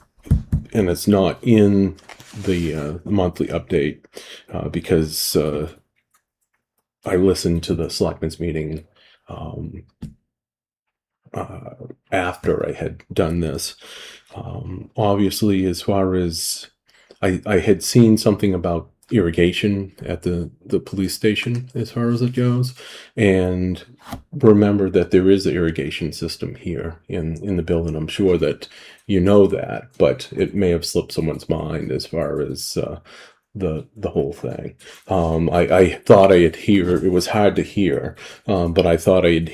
and it's not in the monthly update because I listened to the Selectmen's Meeting after I had done this. Obviously, as far as I had seen something about irrigation at the police station as far as it goes, and remember that there is an irrigation system here in the building. I'm sure that you know that, but it may have slipped someone's mind as far as the whole thing. I thought I had it was hard to hear, but I thought I had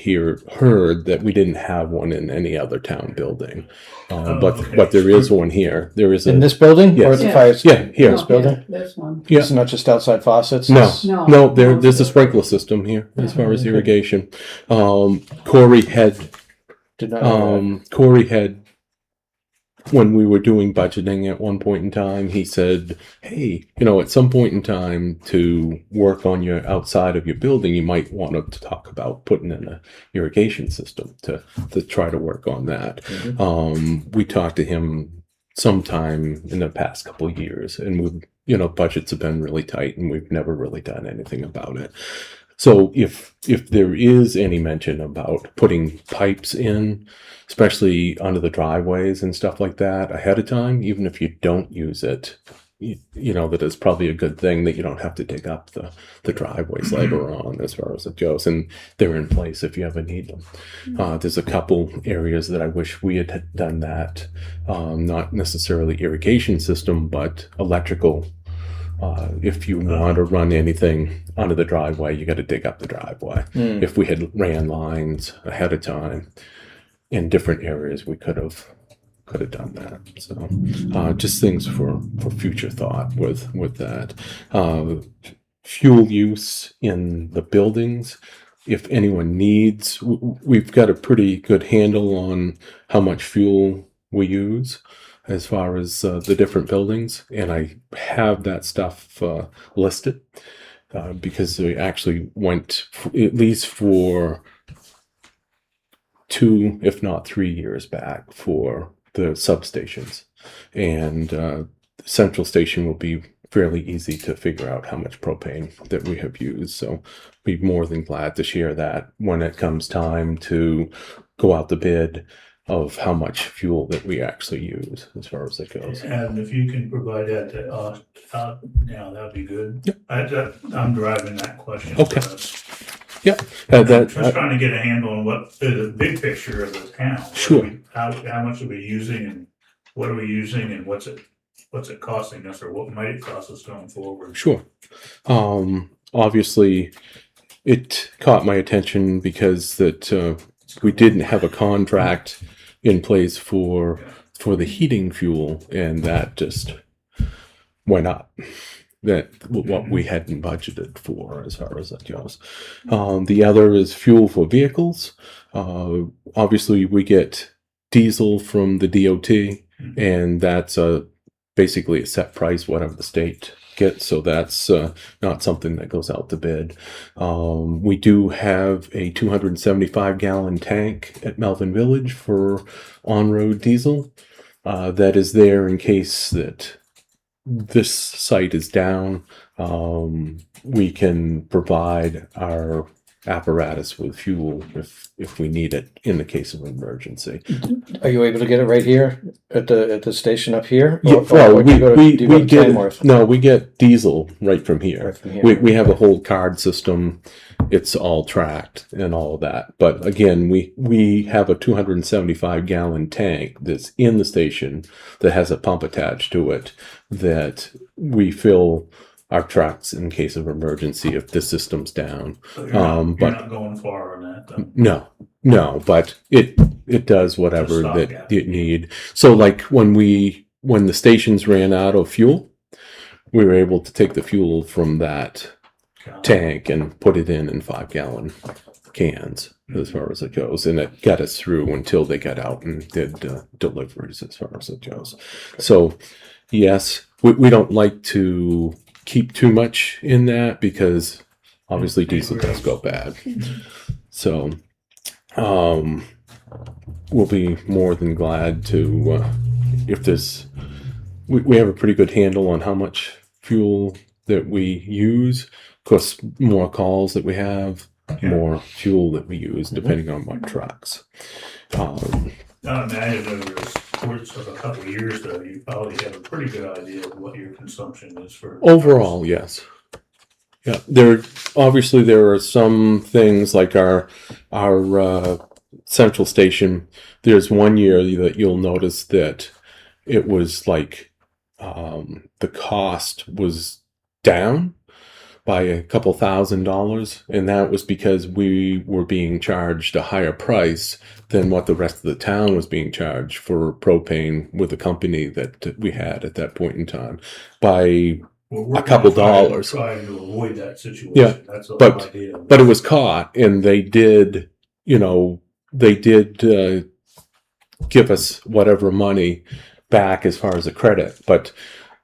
heard that we didn't have one in any other town building. But there is one here. There is In this building? Yes. Or at the Yeah. fire station? here. This building? This one. Yeah. It's not just outside faucets? No, there's a sprinkler system here as far as irrigation. Corey had Did not know that. Corey had, when we were doing budgeting at one point in time, he said, hey, at some point in time to work on your outside of your building, you might want to talk about putting in a irrigation system to try to work on that. We talked to him sometime in the past couple of years, and budgets have been really tight, and we've never really done anything about it. So if there is any mention about putting pipes in, especially under the driveways and stuff like that ahead of time, even if you don't use it, that it's probably a good thing that you don't have to dig up the driveways later on as far as it goes, and they're in place if you ever need them. There's a couple areas that I wish we had done that, not necessarily irrigation system, but electrical. If you want to run anything under the driveway, you got to dig up the driveway. If we had ran lines ahead of time in different areas, we could have done that. So just things for future thought with that. Fuel use in the buildings. If anyone needs, we've got a pretty good handle on how much fuel we use as far as the different buildings, and I have that stuff listed because we actually went at least for 2, if not 3 years back for the substations, and central station will be fairly easy to figure out how much propane that we have used. So be more than glad to share that when it comes time to go out the bid of how much fuel that we actually use as far as it goes. And if you can provide that to us, that'd be good. Yep. I'm driving that question. Okay. Yep. Just trying to get a handle on what the big picture of the town. Sure. How much are we using, and what are we using, and what's it costing us, or what might it cost us going forward? Sure. Obviously, it caught my attention because we didn't have a contract in place for the heating fuel, and that just went up. That what we hadn't budgeted for as far as that goes. The other is fuel for vehicles. Obviously, we get diesel from the DOT, and that's basically a set price, whatever the state gets. So that's not something that goes out to bid. We do have a 275-gallon tank at Melvin Village for on-road diesel that is there in case that this site is down. we can provide our apparatus with fuel if we need it in the case of an emergency. Are you able to get it right here at the station up here? Yeah, Or well, do you go to- do you go we to get Tamworth? no, we get diesel right from here. Right from here. We have a whole card system. It's all tracked and all of that. But again, we have a 275 gallon tank that's in the station that has a pump attached to it that we fill our trucks in case of emergency if the system's down. So But- you're not going far on that, though. No, but it does whatever Just that stopgap. you need. So like when the stations ran out of fuel, we were able to take the fuel from that tank and put it in 5-gallon cans as far as it goes, and it got us through until they got out and did deliveries as far as it goes. So yes, we don't like to keep too much in that because obviously diesel does go bad. So we'll be more than glad to if there's we have a pretty good handle on how much fuel that we use. Of course, more calls that we have, more fuel that we use, depending on what trucks. I imagine over the course of a couple of years, though, you probably have a pretty good idea of what your consumption is for. Overall, yes. Yeah, there are some things like our central station. There's one year that you'll notice that it was like the cost was down by a couple $1,000s, and that was because we were being charged a higher price than what the rest of the town was being charged for propane with the company that we had at that point in time by We're a couple dollars. Trying to avoid that situation. Yeah, That's the but- whole idea. But it was caught, and they did give us whatever money back as far as a credit. But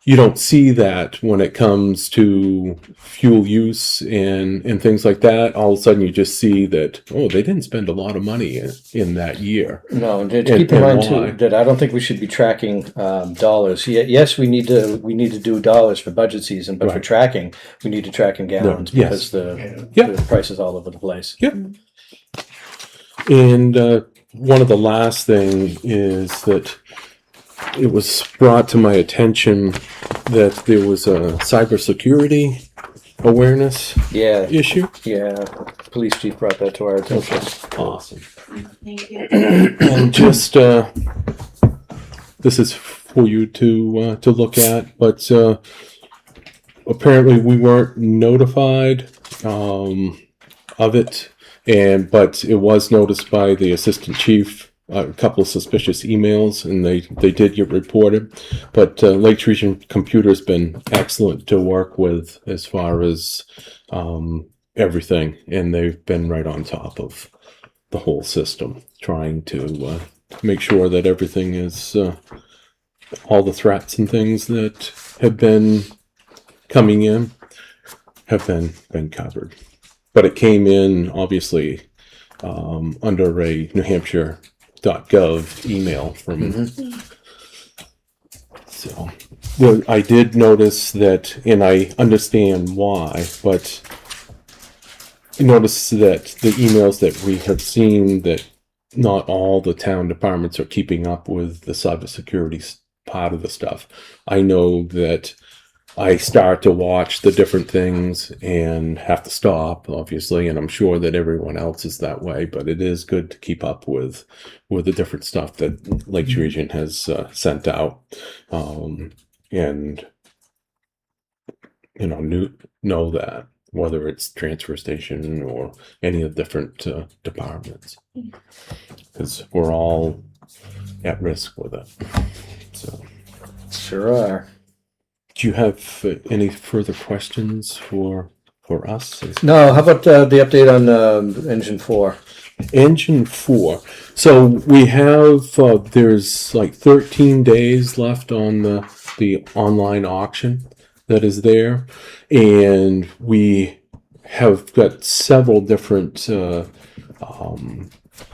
you don't see that when it comes to fuel use and things like that. All of a sudden you just see that, oh, they didn't spend a lot of money in that year. No, and to And- keep in and mind why? too, that I don't think we should be tracking dollars. Yes, we need to do dollars for budget season, but for Right. tracking, we need to track in gallons Yes. because the Yeah. price is all over the place. And one of the last thing is that it was brought to my attention that there was a cybersecurity awareness Yeah, issue. yeah. Police chief brought that to our attention. Awesome. Thank you. And just this is for you to look at, but apparently we weren't notified of it, but it was noticed by the assistant chief. A couple of suspicious emails, and they did get reported. But Lakes Region Computer's been excellent to work with as far as everything, and they've been right on top of the whole system, trying to make sure that everything is all the threats and things that have been coming in have been covered. But it came in obviously under a New Hampshire.gov email from. So, well, I did notice that, and I understand why, but notice that the emails that we have seen that not all the town departments are keeping up with the cybersecurity part of the stuff. I know that I start to watch the different things and have to stop, obviously, and I'm sure that everyone else is that way, but it is good to keep up with the different stuff that Lakes Region has sent out, and know that, whether it's transfer station or any of the different departments, because we're all at risk with it. So, Sure are. do you have any further questions for us? No, how about the update on engine 4? Engine 4. So we have there's like 13 days left on the online auction that is there, and we have got several different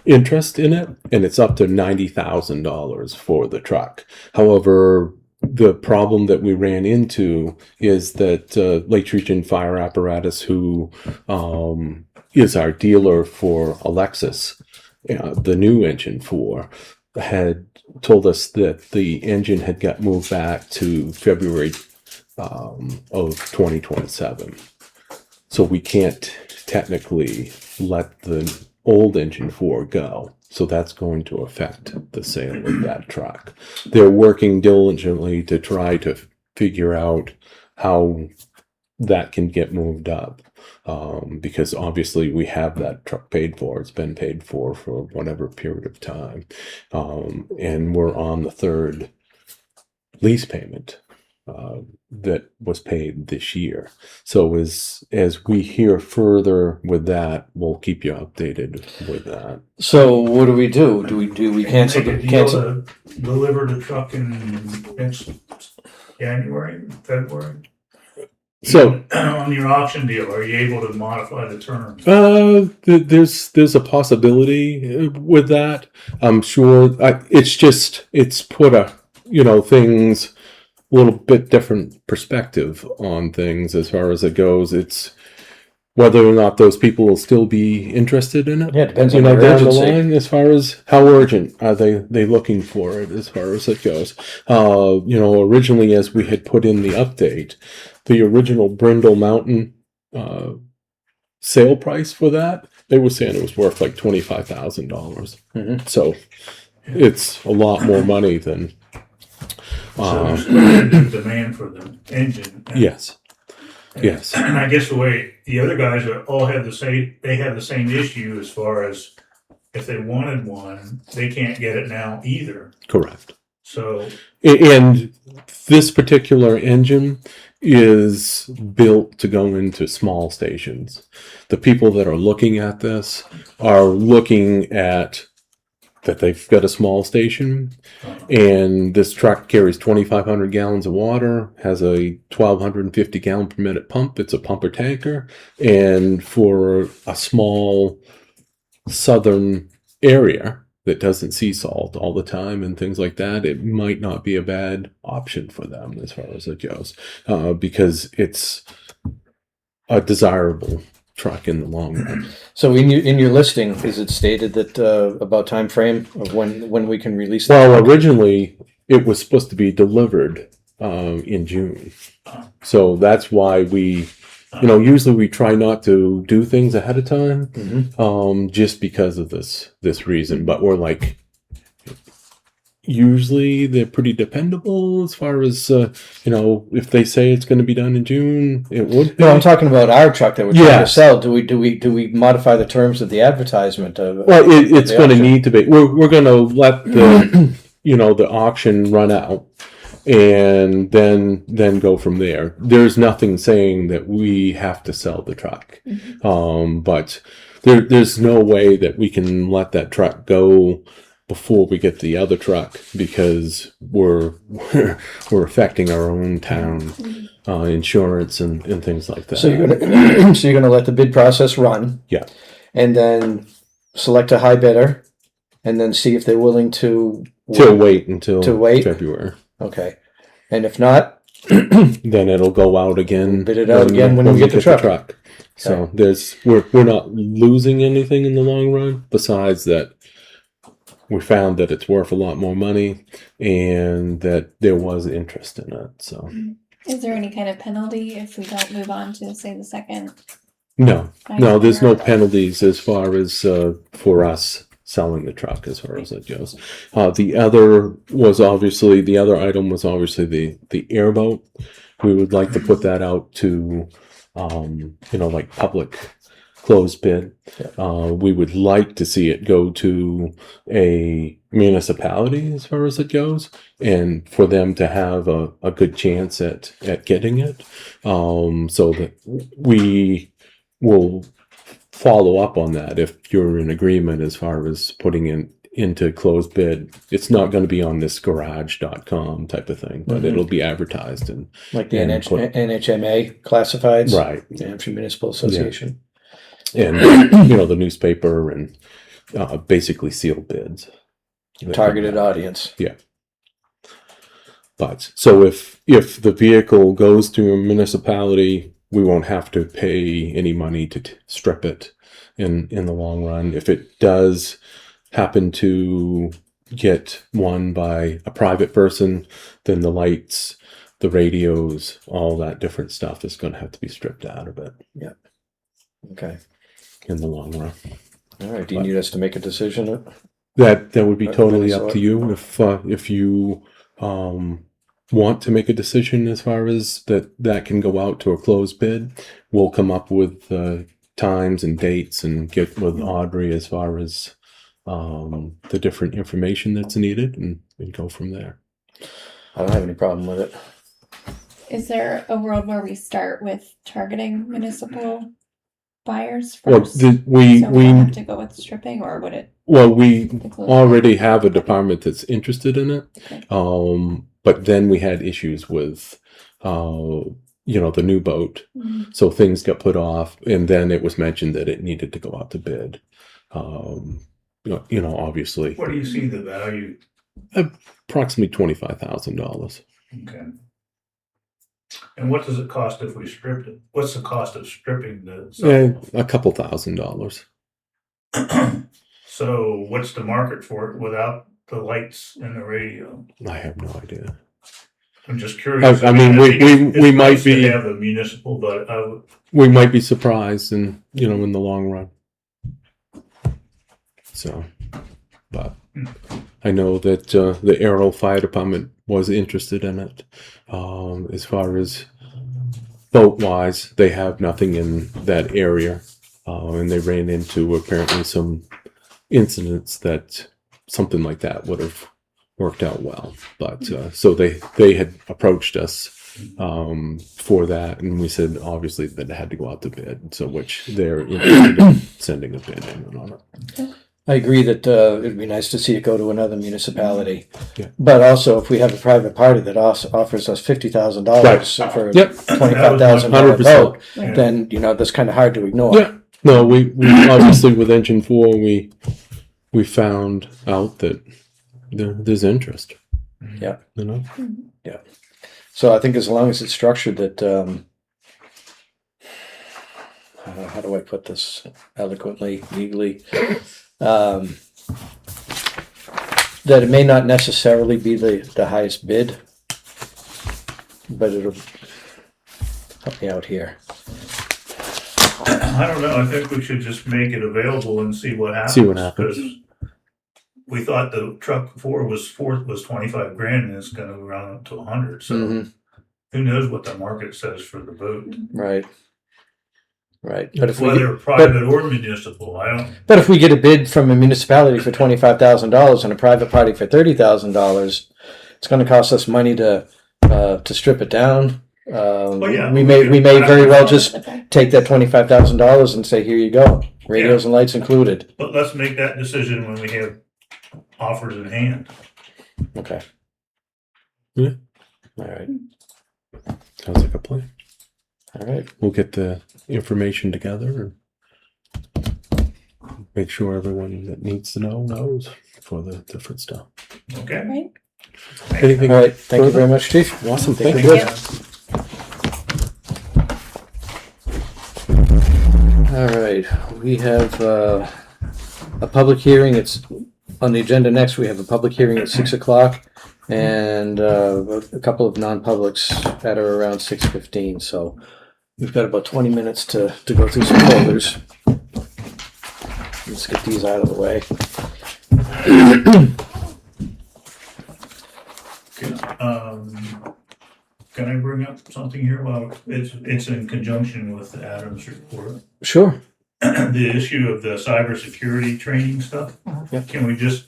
interest in it, and it's up to $90,000 for the truck. However, the problem that we ran into is that Lake Region Fire Apparatus, who is our dealer for Alexis, the new engine 4, had told us that the engine had got moved back to February of 2027. So we can't technically let the old engine 4 go. So that's going to affect the sale of that truck. They're working diligently to try to figure out how that can get moved up. Because obviously we have that truck paid for. It's been paid for whatever period of time. And we're on the 3rd lease payment that was paid this year. So as we hear further with that, we'll keep you updated with that. So what do we do? Do we cancel Make a the deal cancel? to deliver the truck in next January, February? So On your auction deal, are you able to modify the terms? there's a possibility with that. I'm sure. It's put things a little bit different perspective on things as far as it goes. It's whether or not those people will still be interested in it. Yeah, it depends on down their the urgency. line as far as how urgent are they looking for it as far as it goes. Originally, as we had put in the update, the original Brindle Mountain sale price for that, they were saying it was worth like $25,000. Mhm. So it's a lot more money than. So there's limited demand for the engine. Yes. Yes. And I guess the way the other guys all have the same issue as far as if they wanted one, they can't get it now either. Correct. So And this particular engine is built to go into small stations. The people that are looking at this are looking at that they've got a small station, and this truck carries 2,500 gallons of water, has a 1,250 gallon per minute pump. It's a pumper tanker, and for a small southern area that doesn't see salt all the time and things like that, it might not be a bad option for them as far as it goes, because it's a desirable truck in the long run. So in your listing, is it stated that about time frame of when we can release that? Well, originally it was supposed to be delivered in June, so that's why we, usually we try not to do things ahead of time, just because of this reason. But we're like, usually they're pretty dependable as far as if they say it's going to be done in June, it would be. No, I'm talking about our truck that we're trying to Yes. sell. Do we modify the terms of the advertisement? Well, it's the going to auction? need to be. We're going to let the the auction run out, and then go from there. There's nothing saying that we have to sell the truck, but there's no way that we can let that truck go before we get the other truck, because we're affecting our own town insurance and things like that. So you're gonna let the bid process run. Yeah. And then select a high bidder, and then see if they're willing to wait until to wait? February. Okay. And if not, Then it'll go out again. Bid it out again when we get the truck. So we're not losing anything in the long run, besides that we found that it's worth a lot more money and that there was interest in it. So Is there any kind of penalty if we don't move on to, say, the second? no, there's no penalties as far as for us selling the truck as far as it goes. The other item was obviously the airboat. We would like to put that out to like public closed bid. We would like to see it go to a municipality as far as it goes, and for them to have a good chance at getting it, so that we will follow up on that if you're in agreement as far as putting into closed bid. It's not going to be on this garage.com type of thing, but it'll be advertised and like the and NHMA classifieds, right, the Hampshire Municipal Association, and the newspaper, and basically sealed bids. targeted audience. Yeah. But so if the vehicle goes to a municipality, we won't have to pay any money to strip it in the long run. If it does happen to get won by a private person, then the lights, the radios, all that different stuff is going to have to be stripped out of it Okay. in the long run. All right. Do you need us to make a decision? That would be Of totally any up to you. If you want to make a decision as far as that can go out to a closed bid, we'll come up with times and dates and get with Audrey as far as the different information that's needed and go from there. I don't have any problem with it. Is there a world where we start with targeting municipal buyers Well, first? so we don't have to go with stripping, or would it? well we be closed? already have a department that's interested in it. Okay. But then we had issues with the new boat. Mhm. So things got put off, and then it was mentioned that it needed to go out to bid. Obviously, What do you see the value? approximately $25,000. Okay. And what does it cost if we stripped it? What's the cost of stripping the? A couple $1,000s. So what's the market for it without the lights and the radio? I have no idea. I'm just curious. I mean, it's we might nice to be have a municipal, but we might be surprised in the long run. So, but I know that the Arrow Fire Department was interested in it. As far as boat wise, they have nothing in that area, and they ran into apparently some incidents that something like that would have worked out well. But so they had approached us for that, and we said obviously that it had to go out to bid. So which they're interested in sending a bid in on it. I agree that it'd be nice to see it go to another municipality. Yeah. But also, if we have a private party that also offers us $50,000 for a Yep. $25,000 boat, Right. then that's kind of hard to ignore. Yeah. No, we obviously with Engine 4 we found out that there's interest. Yeah. Yeah. So I think as long as it's structured that, how do I put this eloquently, legally? That it may not necessarily be the highest bid, but it'll help me out here. I don't know. I think we should just make it available and see what happens. See what happens. 'Cause we thought the truck before was 25 grand, and it's going to run up to 100. So Mhm. who knows what the market says for the boat? Right. But if Whether private or municipal, I don't. But if we get a bid from a municipality for $25,000 and a private party for $30,000, it's going to cost us money to strip it down. Yeah, we may very well just take that $25,000 and say, here you go, radios and lights included. But let's make that decision when we have offers in hand. Okay. Yeah. All right. Sounds like a plan. All right. We'll get the information together and make sure everyone that needs to know knows for the different stuff. Okay. Right. Anything? All right. Thank you very much, Chief. Awesome. Think Thank we're you. good. All right. We have a public hearing. It's on the agenda next. We have a public hearing at 6:00 and a couple of non-publics that are around 6:15. So we've got about 20 minutes to go through some folders. Let's get these out of the way. Can I bring up something here? Well, it's in conjunction with Adam's report. Sure. The issue of the cybersecurity training stuff. Yeah. Can we just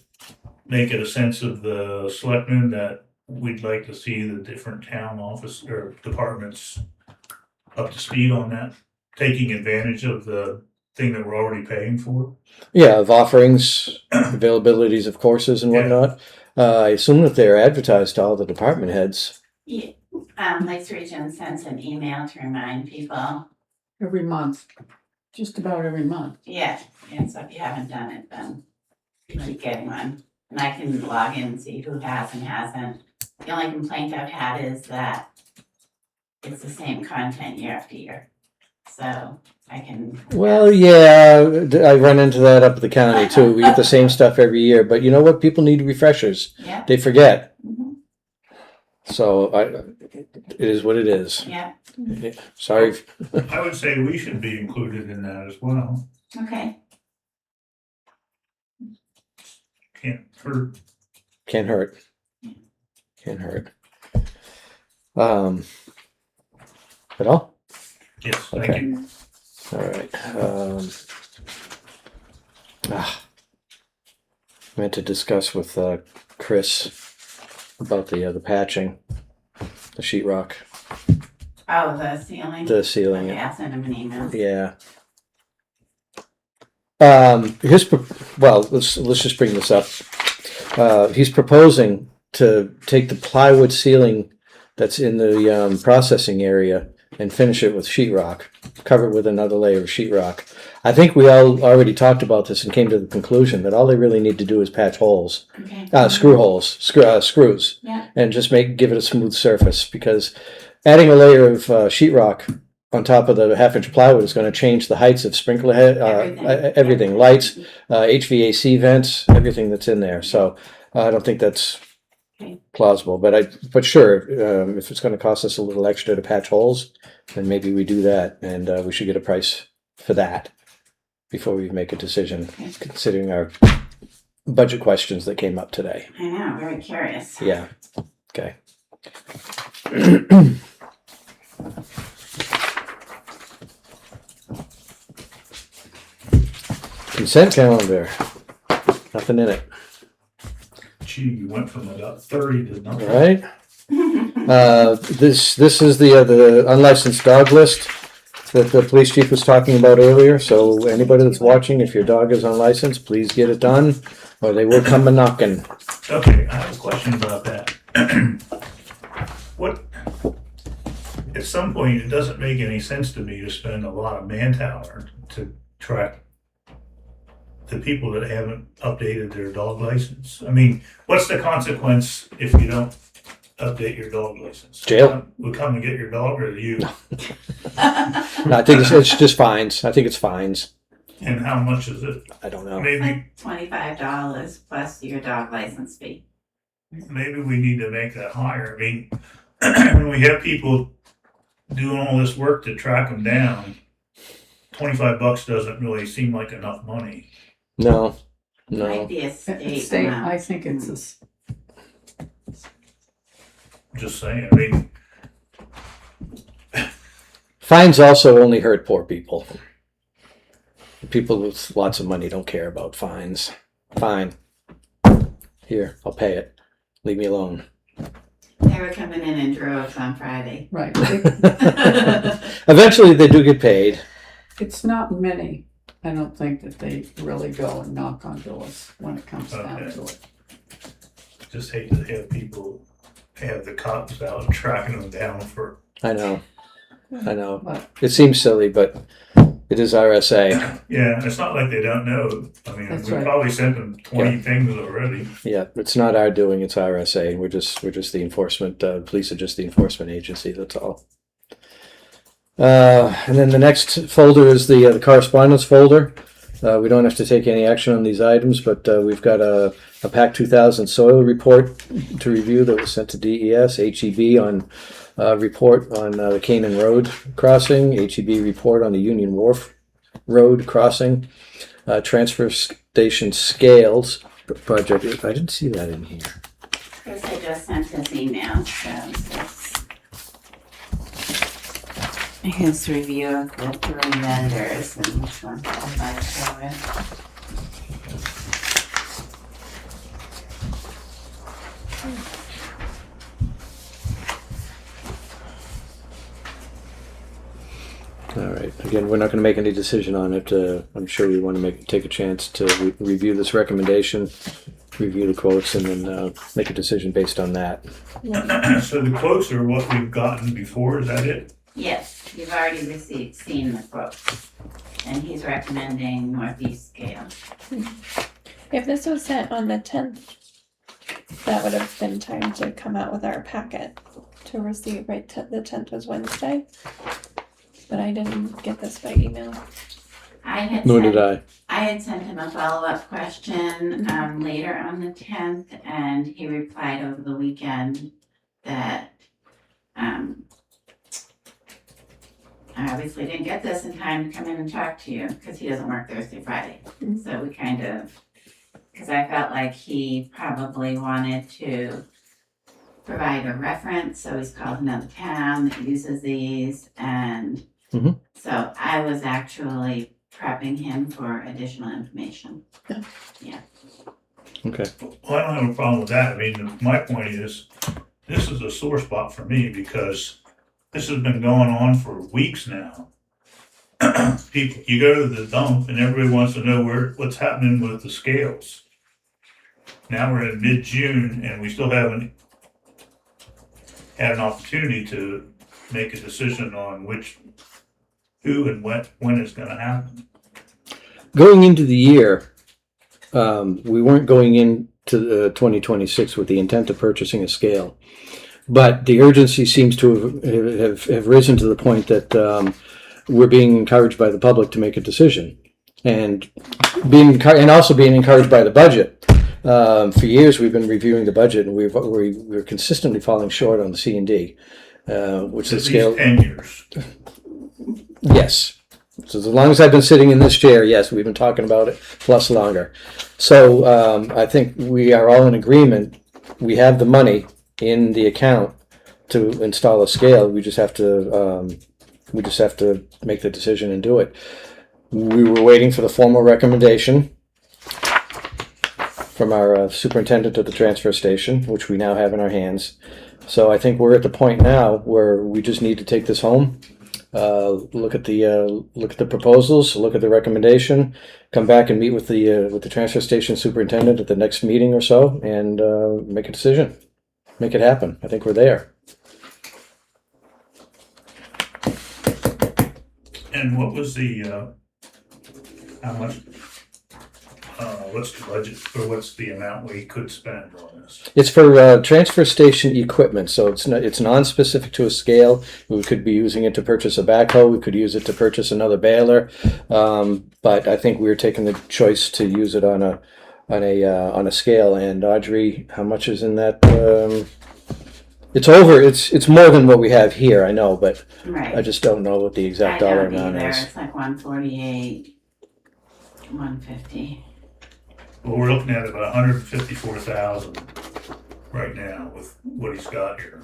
make it a sense of the selectmen that we'd like to see the different town office or departments up to speed on that, taking advantage of the thing that we're already paying for? Yeah, of offerings, availabilities of courses and whatnot. I assume that they're advertised to all the department heads. Yeah, Lakes Region sends an email to remind people. Every month, just about every month. Yeah, so if you haven't done it, then you keep getting one. And I can log in and see who has and hasn't. The only complaint I've had is that it's the same content year after year. So I can. Well, yeah, I run into that up at the county too. We get the same stuff every year, but you know what? People need refreshers. Yeah. They forget. Mhm. So it is what it is. Yeah. Sorry. I would say we should be included in that as well. Okay. Can't hurt. Can't hurt. Can't hurt. At all? Yes, thank Okay. you. All right. Meant to discuss with Chris about the patching, the sheetrock, Oh, the ceiling. the ceiling. Okay, I'll send him an email. Yeah. Let's just bring this up. He's proposing to take the plywood ceiling that's in the processing area and finish it with sheetrock, cover it with another layer of sheetrock. I think we all already talked about this and came to the conclusion that all they really need to do is patch holes, Okay. screws, Yeah. and just give it a smooth surface, because adding a layer of sheetrock on top of the half-inch plywood is going to change the heights of sprinkler head, everything, lights, HVAC vents, everything that's in there. So I don't think that's Okay. plausible. But sure, if it's going to cost us a little extra to patch holes, then maybe we do that, and we should get a price for that before we make a decision, considering our budget questions that came up today. I know, very curious. Yeah. Okay. Consent calendar. Nothing in it. Gee, you went from about 30 to All nothing. right. This is the unlicensed dog list that the police chief was talking about earlier. So anybody that's watching, if your dog is unlicensed, please get it done, or they will come a knocking. Okay, I have a question about that. What, at some point, it doesn't make any sense to me to spend a lot of manpower to track the people that haven't updated their dog license. I mean, what's the consequence if you don't update your dog license? Jail. We'll come and get your dog, or you? No, I think it's just fines. I think it's fines. And how much is it? I don't know. Maybe $25 plus your dog license fee. maybe we need to make that higher. I mean, when we have people doing all this work to track them down, $25 doesn't really seem like enough money. No. Might be a state State, amount. I think it's Just saying. I mean, Fines also only hurt poor people. People with lots of money don't care about fines. Fine. Here, I'll pay it. Leave me alone. They were coming in droves on Friday. right. Eventually, they do get paid. It's not many. I don't think that they really go and knock on doors when it comes down Okay. to it. just hate to have people have the cops out tracking them down for. I know. But It seems silly, but it is RSA. Yeah, it's not like they don't know. I mean, That's we right. probably sent them 20 things already. Yeah, it's not our doing. It's RSA. We're just the enforcement. Police are just the enforcement agency. That's all. And then the next folder is the correspondence folder. We don't have to take any action on these items, but we've got a PAC 2000 soil report to review that was sent to DES, HEB on report on the Canaan Road crossing, HEB report on the Union Wharf Road crossing, transfer station scales project. I didn't see that in here. Chris, I just sent his email, so his review of the 3 vendors and which one I'd like to go with. All right. Again, we're not going to make any decision on it. I'm sure we want to take a chance to review this recommendation, review the quotes, and then make a decision based on that. So the quotes are what we've gotten before, is that it? Yes, you've already seen the quotes. And he's recommending Northeast scale. If this was sent on the 10th, that would have been time to come out with our packet to receive, right? The 10th was Wednesday. But I didn't get this by email. Nor did I. I had sent him a follow-up question later on the 10th, and he replied over the weekend that I obviously didn't get this in time to come in and talk to you because he doesn't work Thursday, Friday. So we kind of, because I felt like he probably wanted to provide a reference, so he's called another town that uses these, and so I was actually prepping him for additional information. Yeah. Okay. Well, I don't have a problem with that. I mean, my point is, this is a sore spot for me because this has been going on for weeks now. People, you go to the dump and everybody wants to know what's happening with the scales. Now we're in mid-June and we still haven't had an opportunity to make a decision on who and when it's gonna happen. Going into the year, we weren't going into 2026 with the intent of purchasing a scale. But the urgency seems to have risen to the point that we're being encouraged by the public to make a decision, and also being encouraged by the budget. For years, we've been reviewing the budget, and we're consistently falling short on the C&D, which is the scale. 10 years. Yes. So as long as I've been sitting in this chair, yes, we've been talking about it, plus longer. So I think we are all in agreement. We have the money in the account to install a scale. We just have to make the decision and do it. We were waiting for the formal recommendation from our superintendent of the transfer station, which we now have in our hands. So I think we're at the point now where we just need to take this home, look at the proposals, look at the recommendation, come back and meet with the transfer station superintendent at the next meeting or so, and make a decision. Make it happen. I think we're there. And what was the, how much, what's the budget, or what's the amount we could spend on this? It's for transfer station equipment, so it's non-specific to a scale. We could be using it to purchase a backhoe. We could use it to purchase another baler, but I think we're taking the choice to use it on a scale. And Audrey, how much is in that? It's more than what we have here, I know, but Right. I just don't know what the exact dollar I don't amount either. is. It's like 148, 150. Well, we're looking at about 154,000 right now with what he's got here.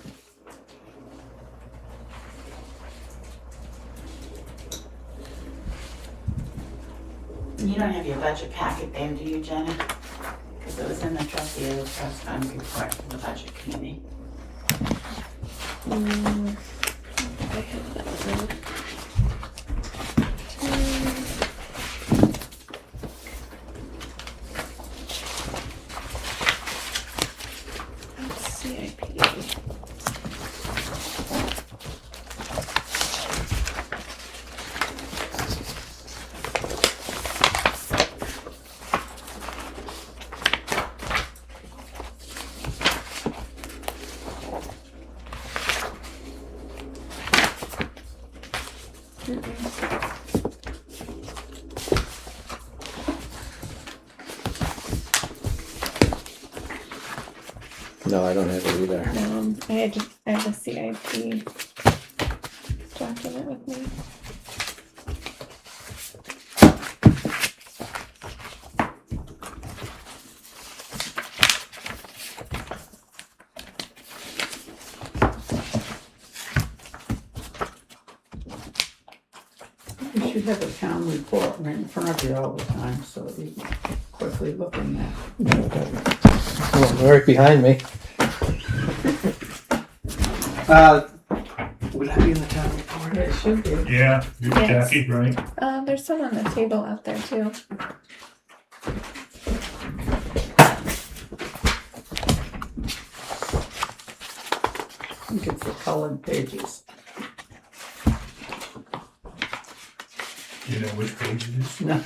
You don't have your budget packet there, do you, Jenna? Because it was in the trustee of the trust fund report for the budget committee. I have that one. CIP. No, I don't have it either. I have a CIP document with me. You should have a town report right in front of you all the time, so you can quickly look in that. Oh, right behind me. Would that be in the town report? It should be. Yeah, Yes. Jackie, right? There's some on the table out there too. I think it's the colored pages. You know which page it is? No.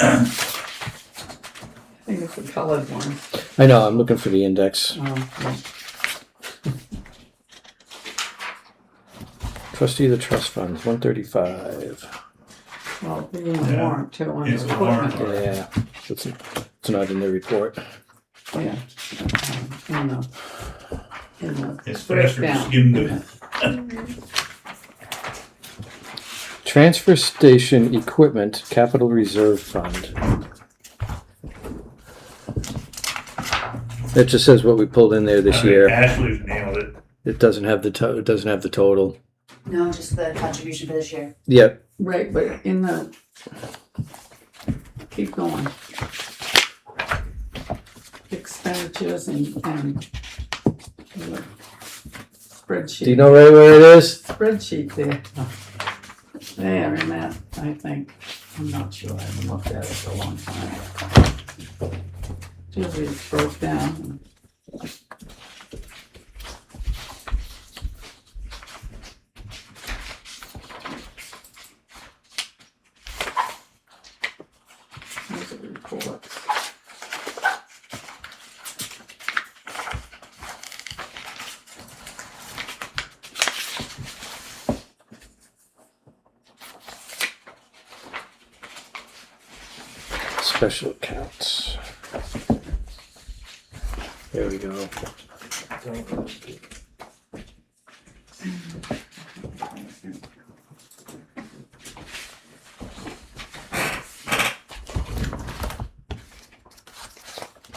I think it's the colored one. I know, I'm looking for the index. Yeah. Trustee of the trust funds, 135. Well, being the Yeah. warrant too, on the It's a warrant. equipment. Yeah, it's not in the report. Yeah. In the It's faster to breakdown. skim the, Transfer station equipment capital reserve fund. It just says what we pulled in there this year. Ashley's nailed it. It doesn't have the it doesn't have the total. No, just the contribution for this year. Yep. Right, but in the, keep going. Expenditures and the spreadsheet. Do you know right where it is? Spreadsheet there. There, in that, I think. I'm not sure, I haven't looked at it for a long time. Usually it's broke down. Here's the reports. Special accounts. There we go.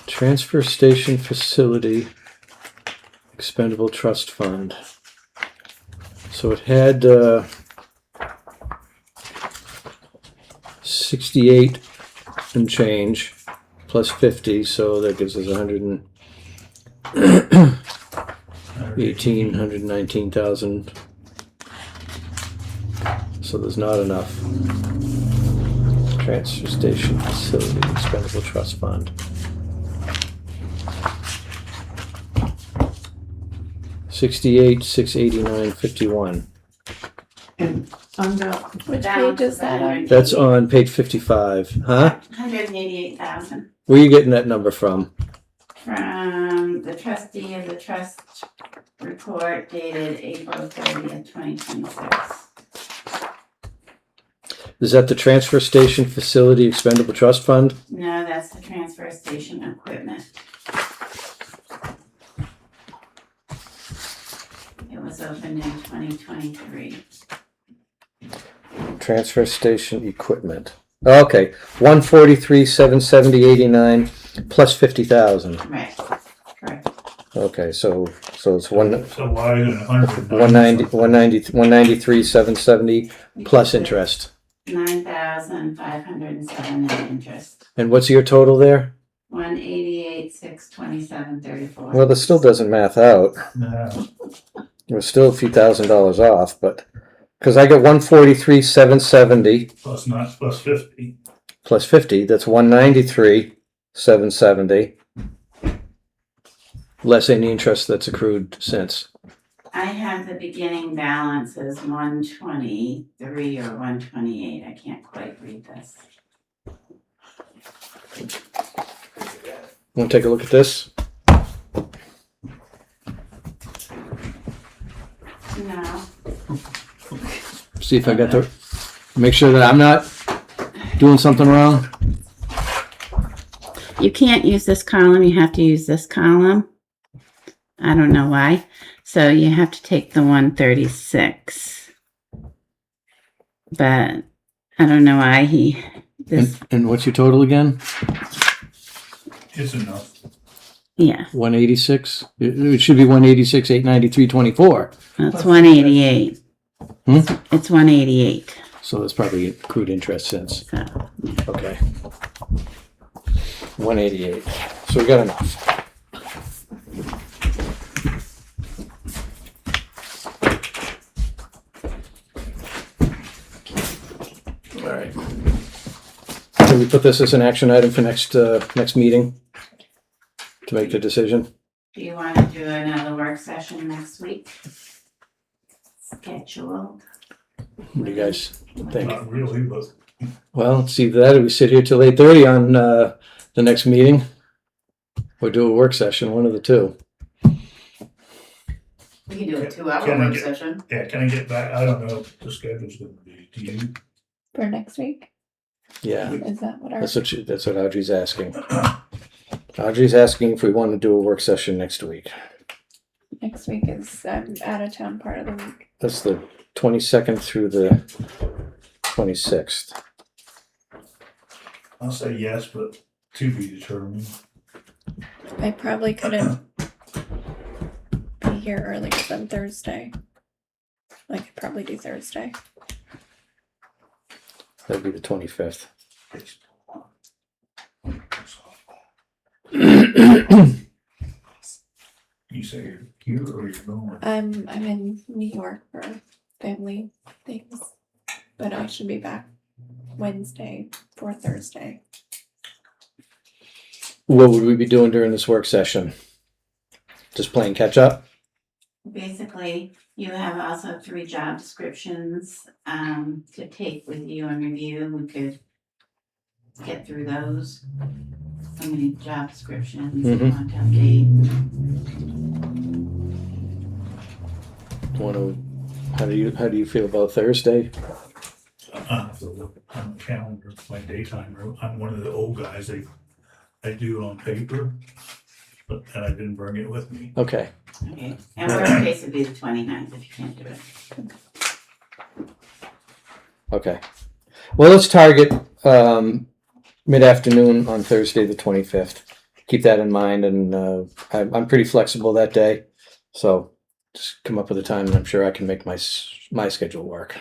Transfer station facility expendable trust fund. So it had 68 and change plus 50, so that gives us 119,000. So there's not enough. Transfer station facility expendable trust fund. 68, 689, 51. And under, Which page is that on? That's on page 55, huh? 188,000 Where are you getting that number from? from the trustee of the trust report dated April 30th, 2026. Is that the transfer station facility expendable trust fund? No, that's the transfer station equipment. It was opened in 2023. Transfer station equipment. Okay, 143, 770, 89 plus 50,000. Right, correct. Okay, so it's one. So why is it 100? 193, 770 plus interest. 9,507 in interest. And what's your total there? 188, 627, 34. Well, this still doesn't math out. No. We're still a few $1,000s off, but because I got 143, 770 Plus not, plus 50. plus 50, that's 193, 770. Less any interest that's accrued since. I have the beginning balance as 123 or 128. I can't quite read this. Want to take a look at this? No. See if I got the, make sure that I'm not doing something wrong. You can't use this column. You have to use this column. I don't know why. So you have to take the 136. But I don't know why And what's your total again? It's enough. yeah, 186? It should be 186, 893, 24. it's 188. Hmm? It's 188. So that's probably accrued interest since. So Okay. 188. So we got enough. All right. Can we put this as an action item for next meeting to make the decision? do you want to do another work session next week? Scheduled. What do you guys think? Not really, but Well, it's either that or we sit here till 8:30 on the next meeting, or do a work session, one of the two. We can do a 2-hour Can I work get- session. yeah, can I get back? I don't know what the schedule's gonna be. Do you? For next week? Yeah, Is that what our, that's what Audrey's asking. Audrey's asking if we want to do a work session next week. next week is, I'm out of town part of the week. That's the 22nd through the 26th. I'll say yes, but to be determined. I probably couldn't be here earlier than Thursday. I could probably do Thursday. That'd be the 25th. You say you're here or you're going? I'm in New York for family things, but I should be back Wednesday for Thursday. What would we be doing during this work session? Just playing catch up? Basically, you have also 3 job descriptions to take with you and review. We could get through those. So many job descriptions you Mhm. want to update. How do you feel about Thursday? I have to look on the calendar, my daytime room. I'm one of the old guys. I do it on paper, but I didn't bring it with me. Okay. Okay, and worst case would be the 29th if you can't do it. Okay. Well, let's target mid-afternoon on Thursday, the 25th. Keep that in mind, and I'm pretty flexible that day, so just come up with a time, and I'm sure I can make my schedule work.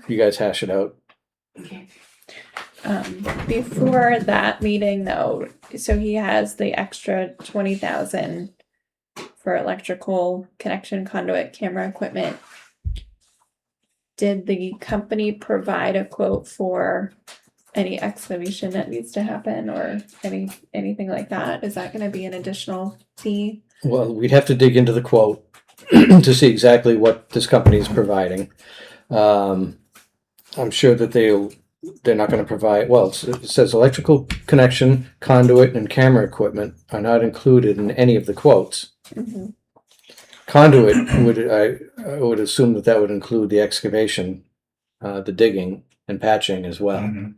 You guys hash it out. Okay. Before that meeting though, so he has the extra 20,000 for electrical connection, conduit, camera equipment. Did the company provide a quote for any excavation that needs to happen or anything like that? Is that gonna be an additional fee? Well, we'd have to dig into the quote to see exactly what this company is providing. I'm sure that they're not going to provide, well, it says electrical connection, conduit, and camera equipment are not included in any of the quotes. Mhm. Conduit, I would assume that would include the excavation, the digging and patching as well. Mhm.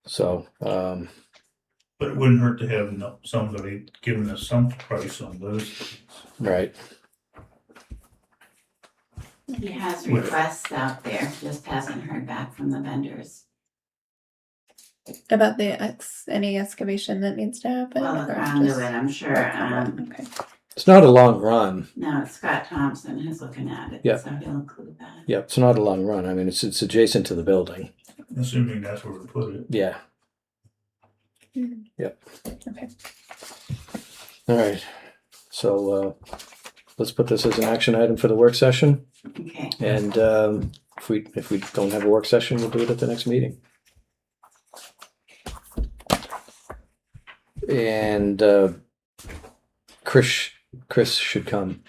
So, But it wouldn't hurt to have somebody giving us some price on those things. right. He has requests out there, just hasn't heard back from the vendors. About any excavation that needs to happen? Well, the or conduit, just- I'm sure, Okay. It's not a long run. no, Scott Thompson is looking at it, Yeah. so he'll include that. Yep, it's not a long run. I mean, it's adjacent to the building. Assuming that's where we put it. Yeah. Mhm. Yep. Okay. All right. So let's put this as an action item for the work session. Okay, And if we don't have a work session, we'll do it at the next meeting. And Chris should come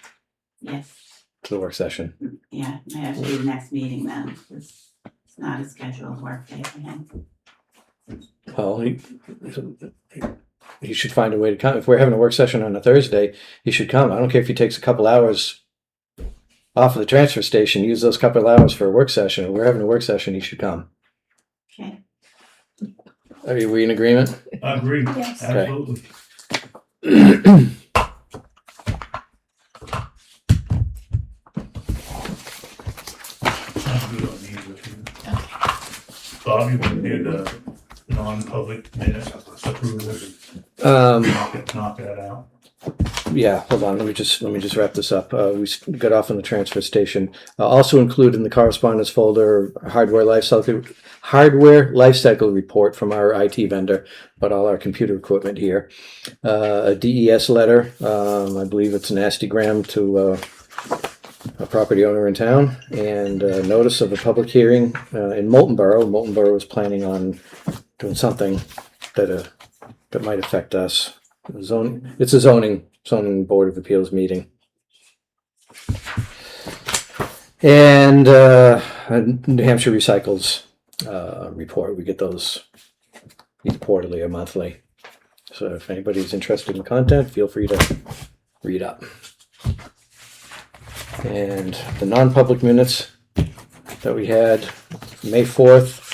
yes, to the work session. yeah, I have to do the next meeting then, because it's not a scheduled work day for him. Well, he should find a way to come. If we're having a work session on a Thursday, he should come. I don't care if he takes a couple hours off of the transfer station, use those couple hours for a work session. If we're having a work session, he should come. Okay, Are we in agreement? I agree, Yes. absolutely. I'm good on these with you. Bobby, we did non-public minutes approval. Knock that out. Yeah, hold on. Let me just wrap this up. We got off on the transfer station. Also included in the correspondence folder, hardware life cycle report from our IT vendor, but all our computer equipment here. A DES letter. I believe it's an nastygram to a property owner in town, and a notice of a public hearing in Moultonborough. Moultonborough was planning on doing something that might affect us. It's a zoning board of appeals meeting. And New Hampshire Recycles report. We get those either quarterly or monthly. So if anybody's interested in content, feel free to read up. And the non-public minutes that we had, May 4th,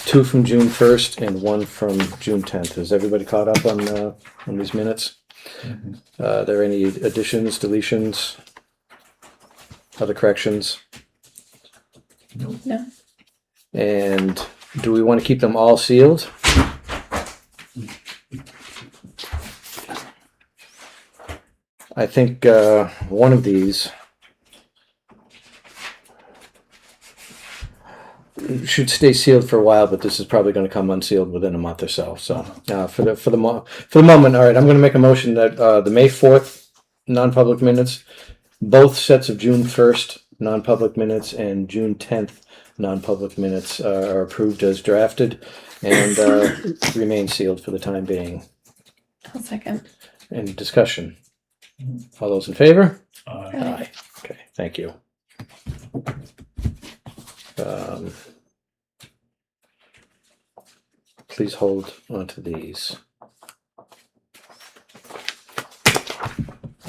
2 from June 1st and 1 from June 10th. Is everybody caught up on these minutes? Are there any additions, deletions, other corrections? No. And do we want to keep them all sealed? I think one of these should stay sealed for a while, but this is probably going to come unsealed within a month or so. So for the moment, all right, I'm going to make a motion that the May 4th non-public minutes, both sets of June 1st non-public minutes and June 10th non-public minutes are approved as drafted and remain sealed for the time being. I'll second. Any discussion? All those in favor? Aye. Okay, thank you. Please hold on to these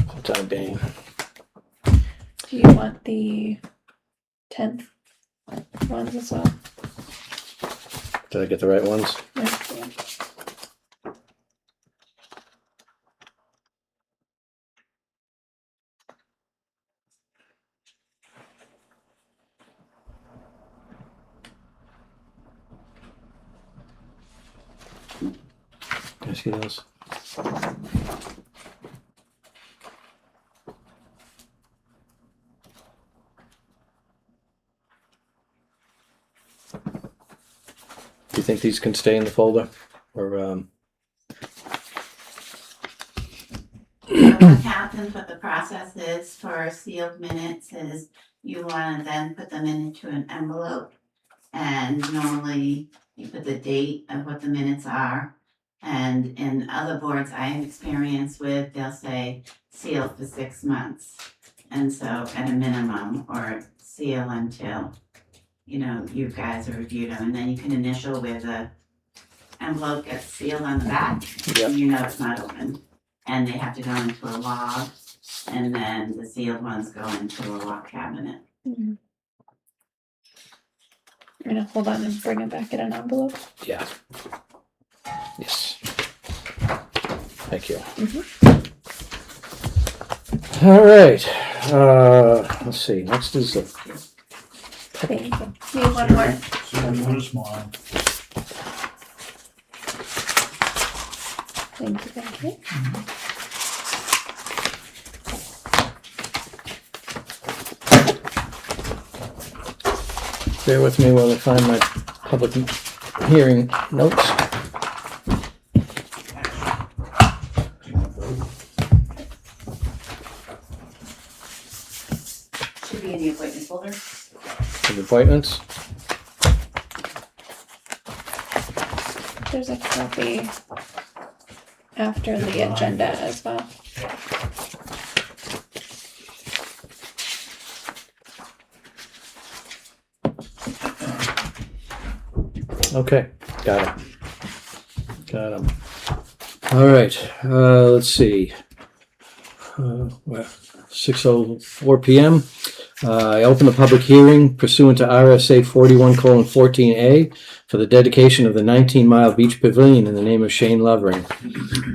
for the time being. Do you want the 10th ones as well? Did I get the right ones? Yeah. Can I see those? Do you think these can stay in the folder? Or What happens, what the process is for sealed minutes is you wanna then put them into an envelope. And normally you put the date of what the minutes are. And in other boards I have experience with, they'll say seal for 6 months. And so at a minimum, or seal until, you guys have reviewed them, and then you can initial where the envelope gets sealed on the back. Yep. And it's not open. And they have to go into a log, and then the sealed ones go into a log cabinet. I'm gonna hold on and bring it back in an envelope. yeah. Yes. Thank you. All right. Let's see. Next is the Thank you. Need one more. Where's mine? Thank you. Bear with me while I find my public hearing notes. Should be in the appointments folder. The appointments. There's a copy after the agenda as well. Okay, got it. Got them. All right, let's see. 6:04 p.m. I open the public hearing pursuant to RSA 41:14A for the dedication of the 19-mile beach pavilion in the name of Shane Lovering.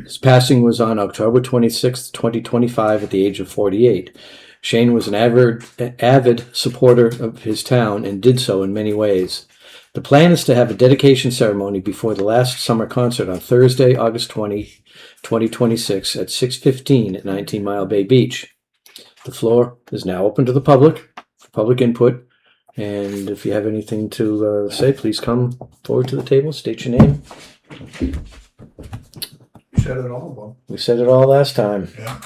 His passing was on October 26th, 2025 at the age of 48. Shane was an avid supporter of his town and did so in many ways. The plan is to have a dedication ceremony before the last summer concert on Thursday, August 20, 2026 at 6:15 at 19 Mile Bay Beach. The floor is now open to the public for public input. And if you have anything to say, please come forward to the table, state your name. Said it all, Bob. We said it all last time. Yeah.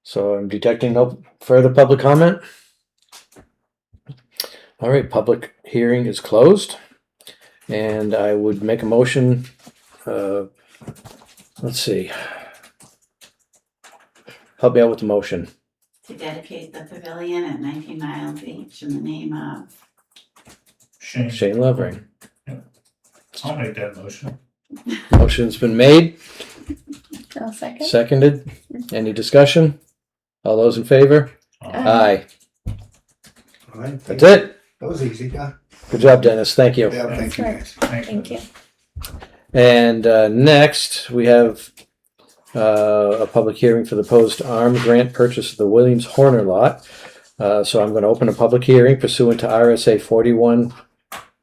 So I'm detecting no further public comment. All right, public hearing is closed. And I would make a motion, let's see. help me out with the motion. To dedicate the pavilion at 19 Mile Beach in the name of, Shane Lovering. I'll make that motion. Motion's been made, I'll second. seconded. Any discussion? All those in favor? Aye. All right. That's it. That was easy, yeah. Good job, Dennis. Thank you. Yeah, thank you guys. Thank you. And next, we have a public hearing for the post arm grant purchase of the Williams Horner lot. So I'm going to open a public hearing pursuant to RSA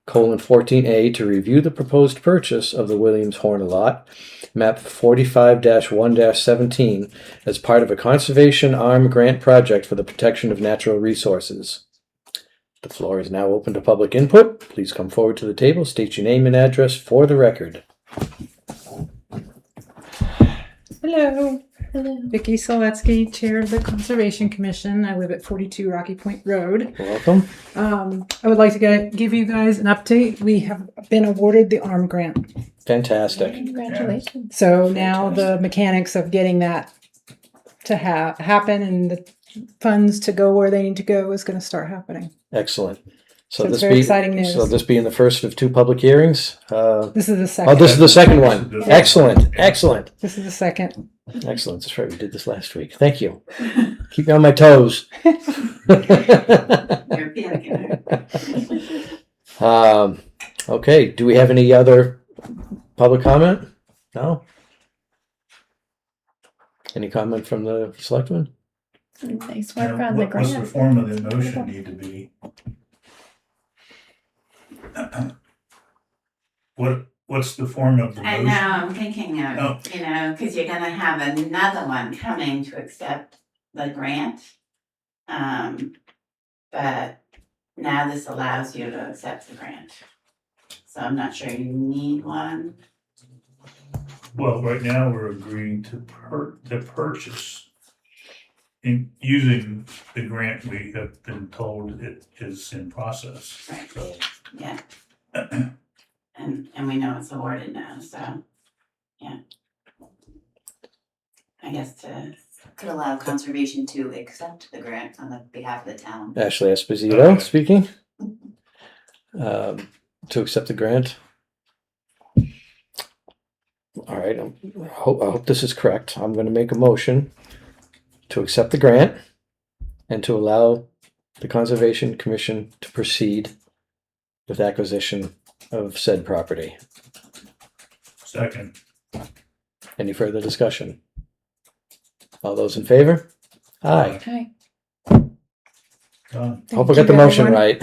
41:14A to review the proposed purchase of the Williams Horner lot, map 45-1-17, as part of a conservation arm grant project for the protection of natural resources. The floor is now open to public input. Please come forward to the table, state your name and address for the record. Hello, Hello. Vicki Seletsky, Chair of the Conservation Commission. I live at 42 Rocky Point Road. Welcome. I would like to give you guys an update. We have been awarded the ARM grant. Fantastic. Congratulations. So now the mechanics of getting that to happen and the funds to go where they need to go is going to start happening. Excellent. So it's very exciting news. So this being the first of two public hearings. This is the second. Oh, this is the second one. Excellent. Excellent. This is the second. Excellent. That's right. We did this last week. Thank you. Keep me on my toes. you're panicking. Okay. Do we have any other public comment? No? Any comment from the selectmen? Nice work on the What's the grant. form of the motion need to be? What's the form of the I motion? know, I'm thinking of, Oh. because you're gonna have another one coming to accept the grant. But now this allows you to accept the grant. So I'm not sure you need one. Well, right now we're agreeing to purchase using the grant we have been told it is in process. Right. So, Yeah. And we know it's awarded now, so, yeah. I guess Could allow conservation to accept the grant on the behalf of the town. Ashley Esposito Okay. speaking. To accept the grant. All right. I hope this is correct. I'm going to make a motion to accept the grant and to allow the Conservation Commission to proceed with acquisition of said property. second. Any further discussion? All those in favor? Aye. Hi. Done. Hope I got the motion right.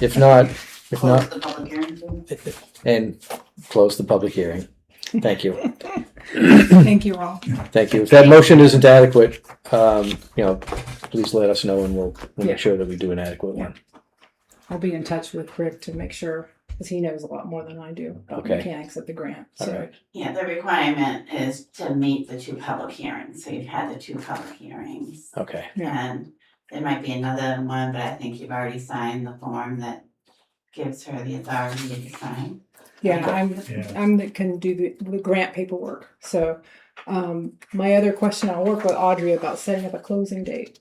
If not, Close the public hearing. and close the public hearing. Thank you. Thank you all. Thank you. If that motion isn't adequate, please let us know and we'll Yeah. make sure that we do an adequate one. I'll be in touch with Rick to make sure, because he knows a lot more than I do about Okay. mechanics of the grant. All So right. yeah, the requirement is to meet the two public hearings. So you've had the two public hearings. Okay. Yeah. And there might be another one, but I think you've already signed the form that gives her the authority to sign. yeah, Yeah. I'm that can do the grant paperwork. So my other question, I'll work with Audrey about setting up a closing date.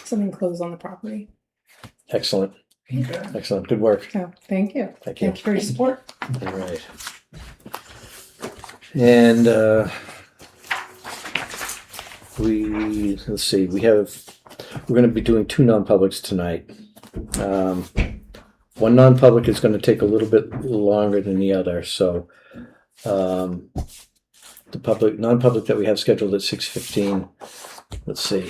Something close on the property. Excellent. Okay. Excellent. Good work. So thank you. Thank you. Thank you for your support. All right. And let's see, we're going to be doing two non-publics tonight. One non-public is going to take a little bit longer than the other, so the non-public that we have scheduled at 6:15. Let's see.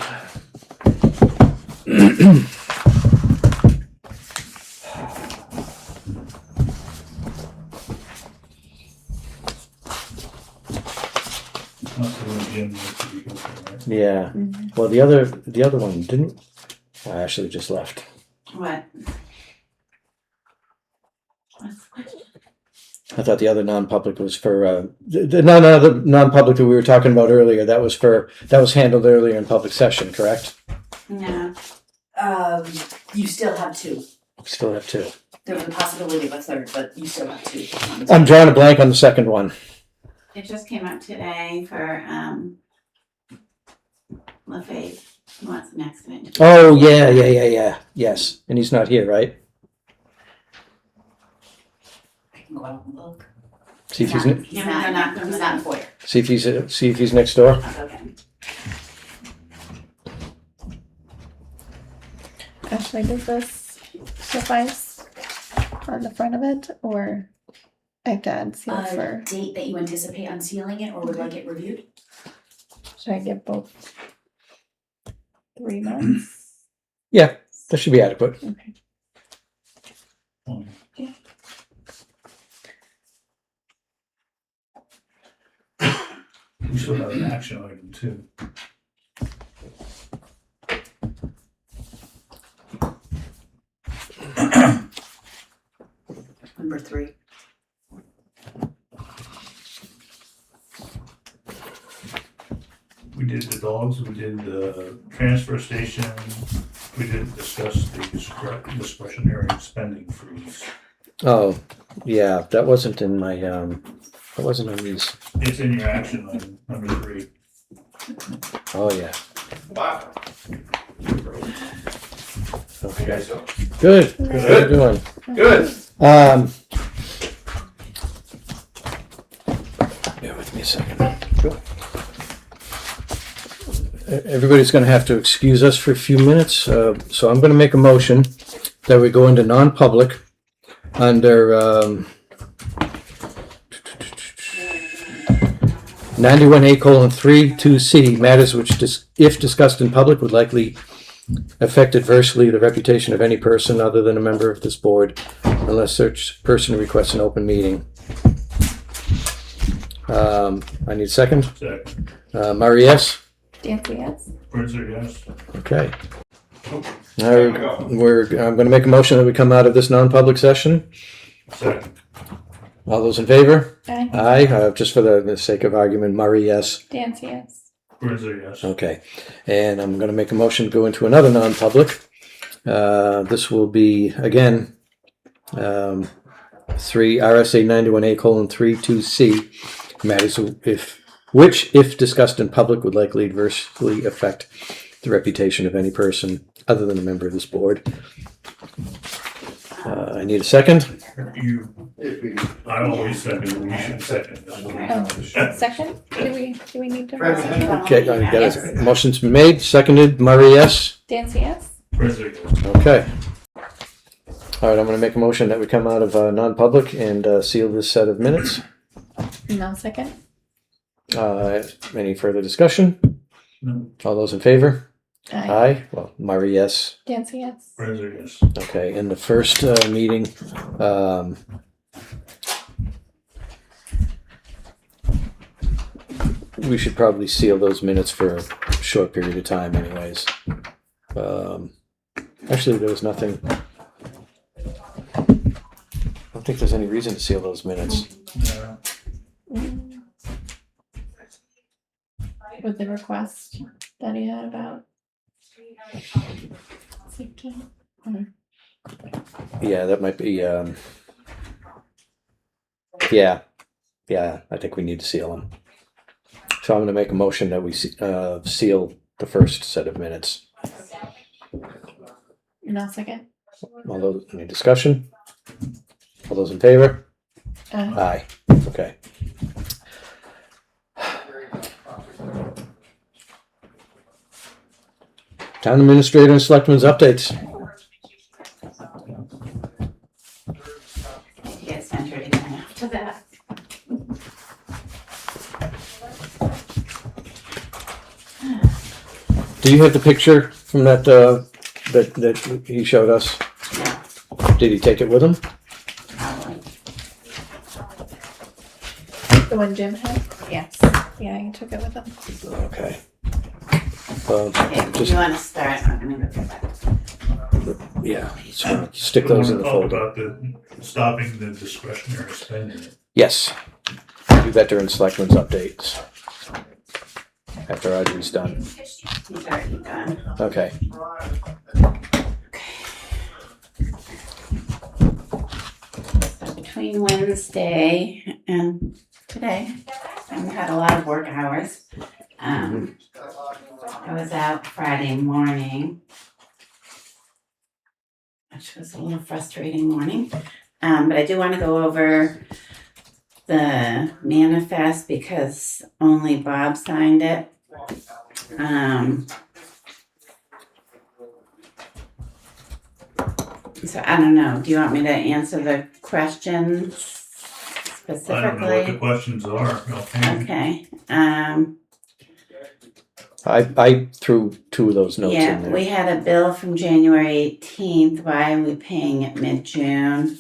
That's the one Jim needs to be open, right? Yeah. Well, the other one didn't. I actually just left. What? What's the question? I thought the other non-public was for the non-public that we were talking about earlier. That was handled earlier in public session, correct? No. You still have two. Still have two. There was a possibility of a third, but you still have two. I'm drawing a blank on the second one. It just came up today for LaFave, he wants an accident. Oh, yeah. Yes, and he's not here, right? I can go out and look. See if He's he's, not, he's not in the foyer. see if he's next door. Okay. Ashley, does this suffice on the front of it, or I have to add seal for? Date that you anticipate unsealing it or would like it reviewed? Should I give both 3 months? Yeah, that should be adequate. Okay. We should have an action item too. Number 3. We did the dogs, we did the transfer station, we didn't discuss the discretionary spending freeze. Oh, yeah, that wasn't in my, that wasn't on these. It's in your action item, number 3. Oh, yeah. Wow. Okay. Good. How you doing? Good. Bear with me a second. Everybody's going to have to excuse us for a few minutes, so I'm going to make a motion that we go into non-public under 91A:3 matters which, if discussed in public, would likely affect adversely the reputation of any person other than a member of this board, unless such person requests an open meeting. I need a second. Second. Murray, yes? Dancy, yes. Brinzer, yes. Okay. Now I'm going to make a motion that we come out of this non-public session. Second. All those in favor? Aye. Aye. Just for the sake of argument, Murray, yes. Dancy, yes. Brinzer, yes. Okay. And I'm going to make a motion to go into another non-public. This will be, again, 3 RSA 91A:3(2)C matters which, if discussed in public, would likely adversely affect the reputation of any person other than a member of this board. I need a second. I always second, you should second. Second? Do we need to? Second? Okay, I got it. Motion's been made, seconded. Murray, yes. Dancy, yes. Brinzer, yes. Okay. All right, I'm going to make a motion that we come out of non-public and seal this set of minutes. No, second. Any further discussion? No. All those in favor? Aye. Aye. Well, Murray, yes. Dancy, yes. Brinzer, yes. Okay, in the first meeting, we should probably seal those minutes for a short period of time anyways. Actually, there was nothing. I don't think there's any reason to seal those minutes. No. With the request that he had about safety. Yeah, that might be, yeah, I think we need to seal them. So I'm going to make a motion that we seal the first set of minutes. No, second. All those, any discussion? All those in favor? Aye. Aye. Okay. Town administrator and selectmen's updates. He gets entered again after that. Do you have the picture from that that he showed us? Yeah, Did he take it with him? probably. The one Jim had? Yes. Yeah, he took it with him. Okay. Okay, if Just you wanna start, I'm gonna go get that. yeah, so stick those in the Talk folder. about stopping the discretionary spending. Yes. Do that during selectmen's updates. After Audrey's done. He's already done. Okay. So between Wednesday and today, I've had a lot of work hours. I I was out Friday morning, which was a little frustrating morning. But I do want to go over the manifest because only Bob signed it. So I don't know. Do you want me to answer the questions specifically? I don't know what the questions are. Okay. I threw two of those notes Yeah, in there. we had a bill from January 18th. Why are we paying it mid-June?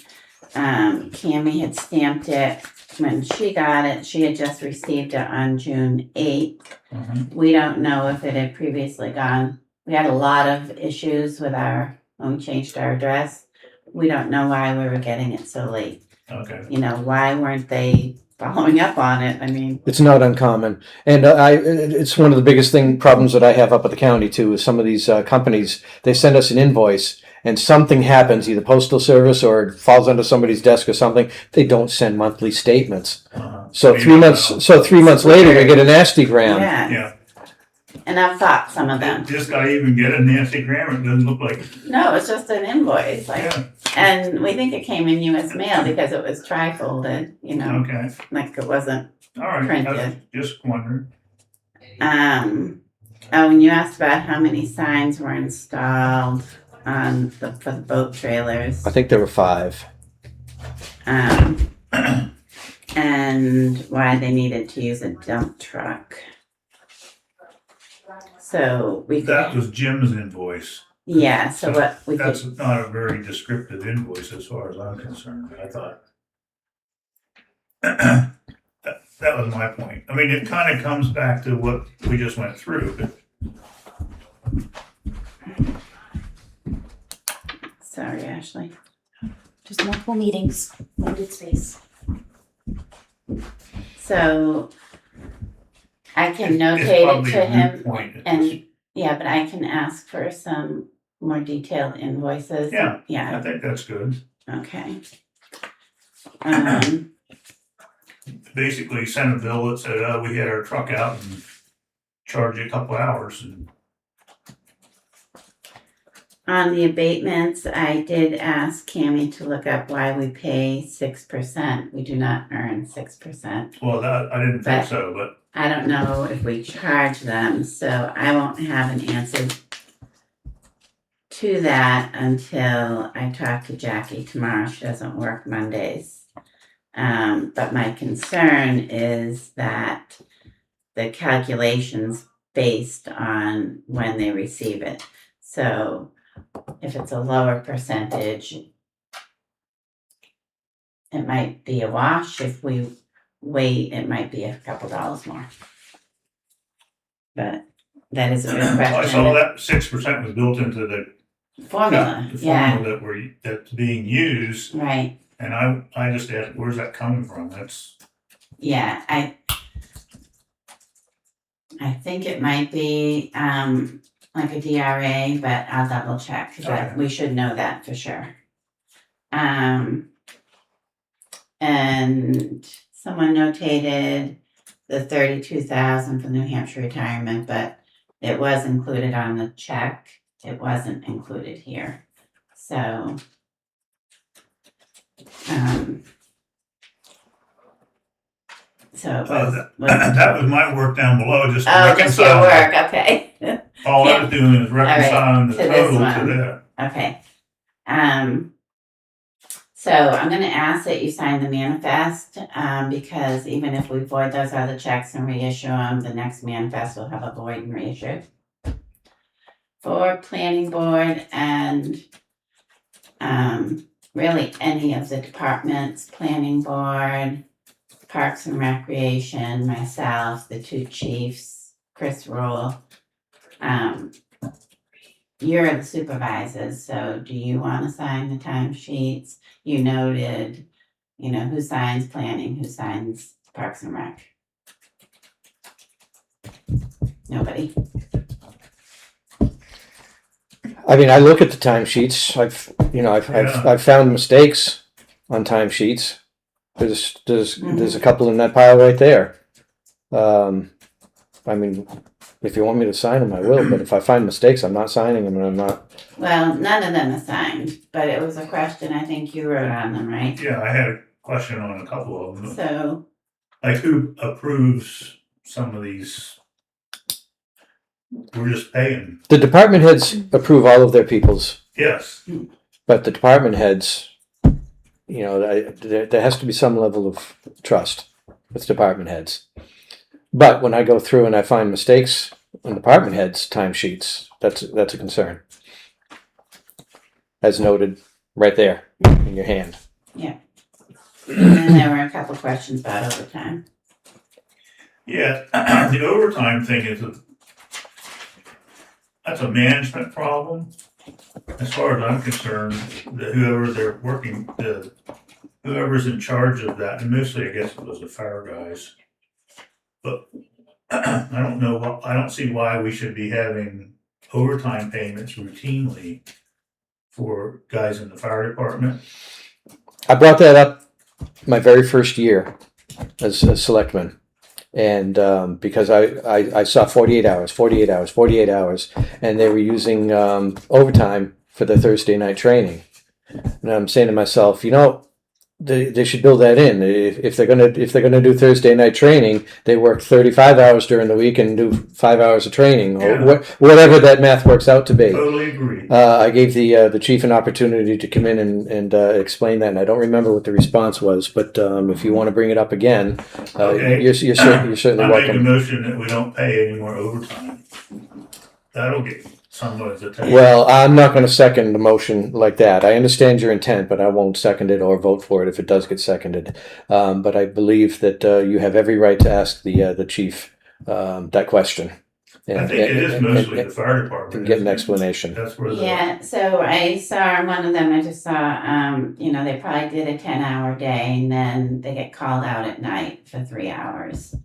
Cammie had stamped it when she got it. She had just received it on June 8th. We don't know if it had previously gone. We had a lot of issues with when we changed our address. We don't know why we were getting it so late. Okay. You know, why weren't they following up on it? I mean, It's not uncommon, and it's one of the biggest problems that I have up at the county too. Is some of these companies, they send us an invoice and something happens, either postal service or it falls under somebody's desk or something. They don't send monthly statements. So 3 months. So 3 months later, we get a nasty gram. yeah. And I've thought some of them. This guy even get a nasty grammar? It doesn't look like it. No, it's just an invoice. Yeah. And we think it came in U.S. mail because it was tri-folded, you know. Okay. Like it wasn't All right. printed. I was just wondering. When you asked about how many signs were installed for the boat trailers, I think there were 5. and why they needed to use a dump truck. So That was Jim's invoice. Yeah, so what we That's could, not a very descriptive invoice as far as I'm concerned. I thought that was my point. I mean, it kind of comes back to what we just went through. sorry, Ashley. Just multiple meetings, limited space. So I can It's notate it probably to a moot him, point at this- and yeah, but I can ask for some more detailed invoices. Yeah. Yeah. I think that's good. Okay. Basically sent a bill that said, oh, we had our truck out and charged you a couple hours. And On the abatements, I did ask Cammie to look up why we pay 6%. We do not earn 6%. well, that I didn't think But- so, but I don't know if we charge them, so I won't have an answer to that until I talk to Jackie tomorrow. She doesn't work Mondays. But my concern is that the calculation's based on when they receive it. So if it's a lower percentage, it might be a wash. If we wait, it might be a couple dollars more. But that is a good I question. saw that 6% was built into the Formula, the yeah, formula that's being used. right. And I just asked, where's that coming from? That's Yeah, I think it might be like a DRA, but I'll double check because Okay. we should know that for sure. And someone notated the 32,000 for New Hampshire retirement, but it was included on the check. It wasn't included here. So it was, that was my work down below, just to oh, just your reconcile. work, okay. All I was doing is reconciling the to this total to one. that. Okay. So I'm gonna ask that you sign the manifest, because even if we void those other checks and reissue them, the next manifest will have a void and reissue. For planning board and, really any of the departments, planning board, Parks and Recreation, myself, the 2 chiefs, Chris Rule. You're the supervisors, so do you want to sign the timesheets? You noted, who signs planning, who signs Parks and Rec? Nobody. I mean, I look at the timesheets. I've found mistakes on timesheets. There's a couple in that pile right there. I mean, If you want me to sign them, I will, but if I find mistakes, I'm not signing them and I'm not. Well, none of them are signed, but it was a question I think you wrote on them, right? Yeah, I had a question on a couple of them. So, Like who approves some of these? We're just paying. The department heads approve all of their people's, Yes. but the department heads, there has to be some level of trust with department heads. But when I go through and I find mistakes on department heads' timesheets, that's a concern. As noted right there in your hand. and then there were a couple questions about overtime. Yeah, the overtime thing that's a management problem. As far as I'm concerned, whoever's in charge of that, and mostly I guess it was the fire guys. But I don't see why we should be having overtime payments routinely for guys in the fire department. I brought that up my very first year as a selectman. And because I saw 48 hours, and they were using overtime for the Thursday night training. And I'm saying to myself, they should build that in. If they're gonna do Thursday night training, they work 35 hours during the week and do 5 hours of training, or whatever that math works out to be. Totally agree. I gave the chief an opportunity to come in and explain that, and I don't remember what the response was. But if you want to bring it up again, Okay. you're certainly I make a welcome. motion that we don't pay any more overtime. That'll get someone's attention. Well, I'm not going to second the motion like that. I understand your intent, but I won't second it or vote for it if it does get seconded. But I believe that you have every right to ask the chief that question. I think it is mostly the fire department. And get an explanation. That's where Yeah, so I saw one of them, I just saw, they probably did a 10-hour day and then they get called out at night for 3 hours.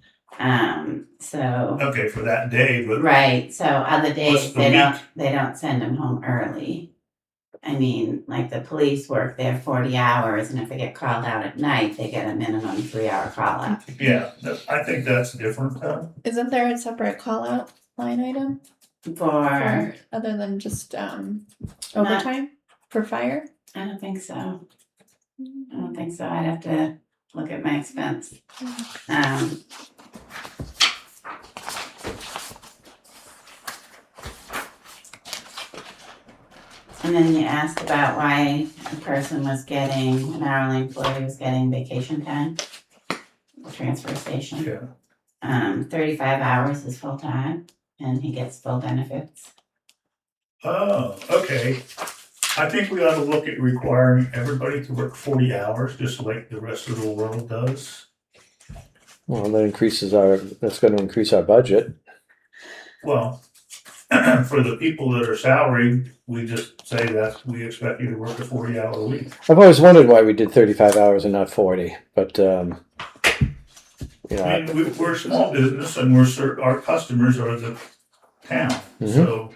Okay, for that day, but Right, so other What's days the they don't send them home early. I mean, like the police work there 40 hours and if they get called out at night, they get a minimum 3-hour call out. yeah, I think that's different though. Isn't there a separate call out line item For, other than just overtime for fire? I don't think so. I'd have to look at my expense. And then you asked about why an hourly employee was getting vacation time, the transfer station. Yeah. 35 hours is full time and he gets full benefits. Oh, okay. I think we ought to look at requiring everybody to work 40 hours, just like the rest of the world does. Well, that's going to increase our budget. Well, for the people that are salaried, we just say that we expect you to work a 40-hour week. I've always wondered why we did 35 hours and not 40, but I mean, we're a small business and our customers are the town, so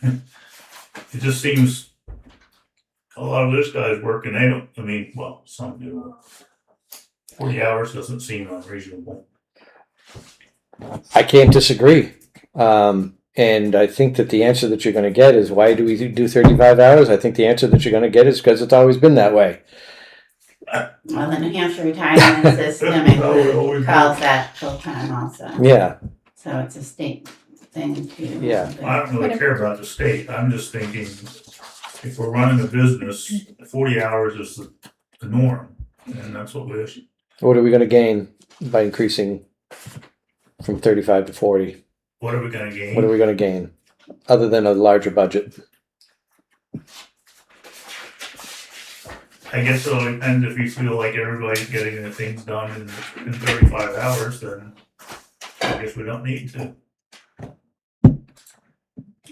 it just seems a lot of those guys working, some do. 40 hours doesn't seem unreasonable. I can't disagree. And I think that the answer that you're going to get is, why do we do 35 hours? I think the answer that you're going to get is because it's always been that way. Well, the New Hampshire retirement system calls that full time also. Yeah. So it's a state thing too. Yeah. I don't really care about the state. I'm just thinking, if we're running a business, 40 hours is the norm, and that's what we should. What are we going to gain by increasing from 35 to 40? What are we going to gain? What are we going to gain other than a larger budget? I guess it all depends. If you feel like everybody's getting the things done in 35 hours, then I guess we don't need to.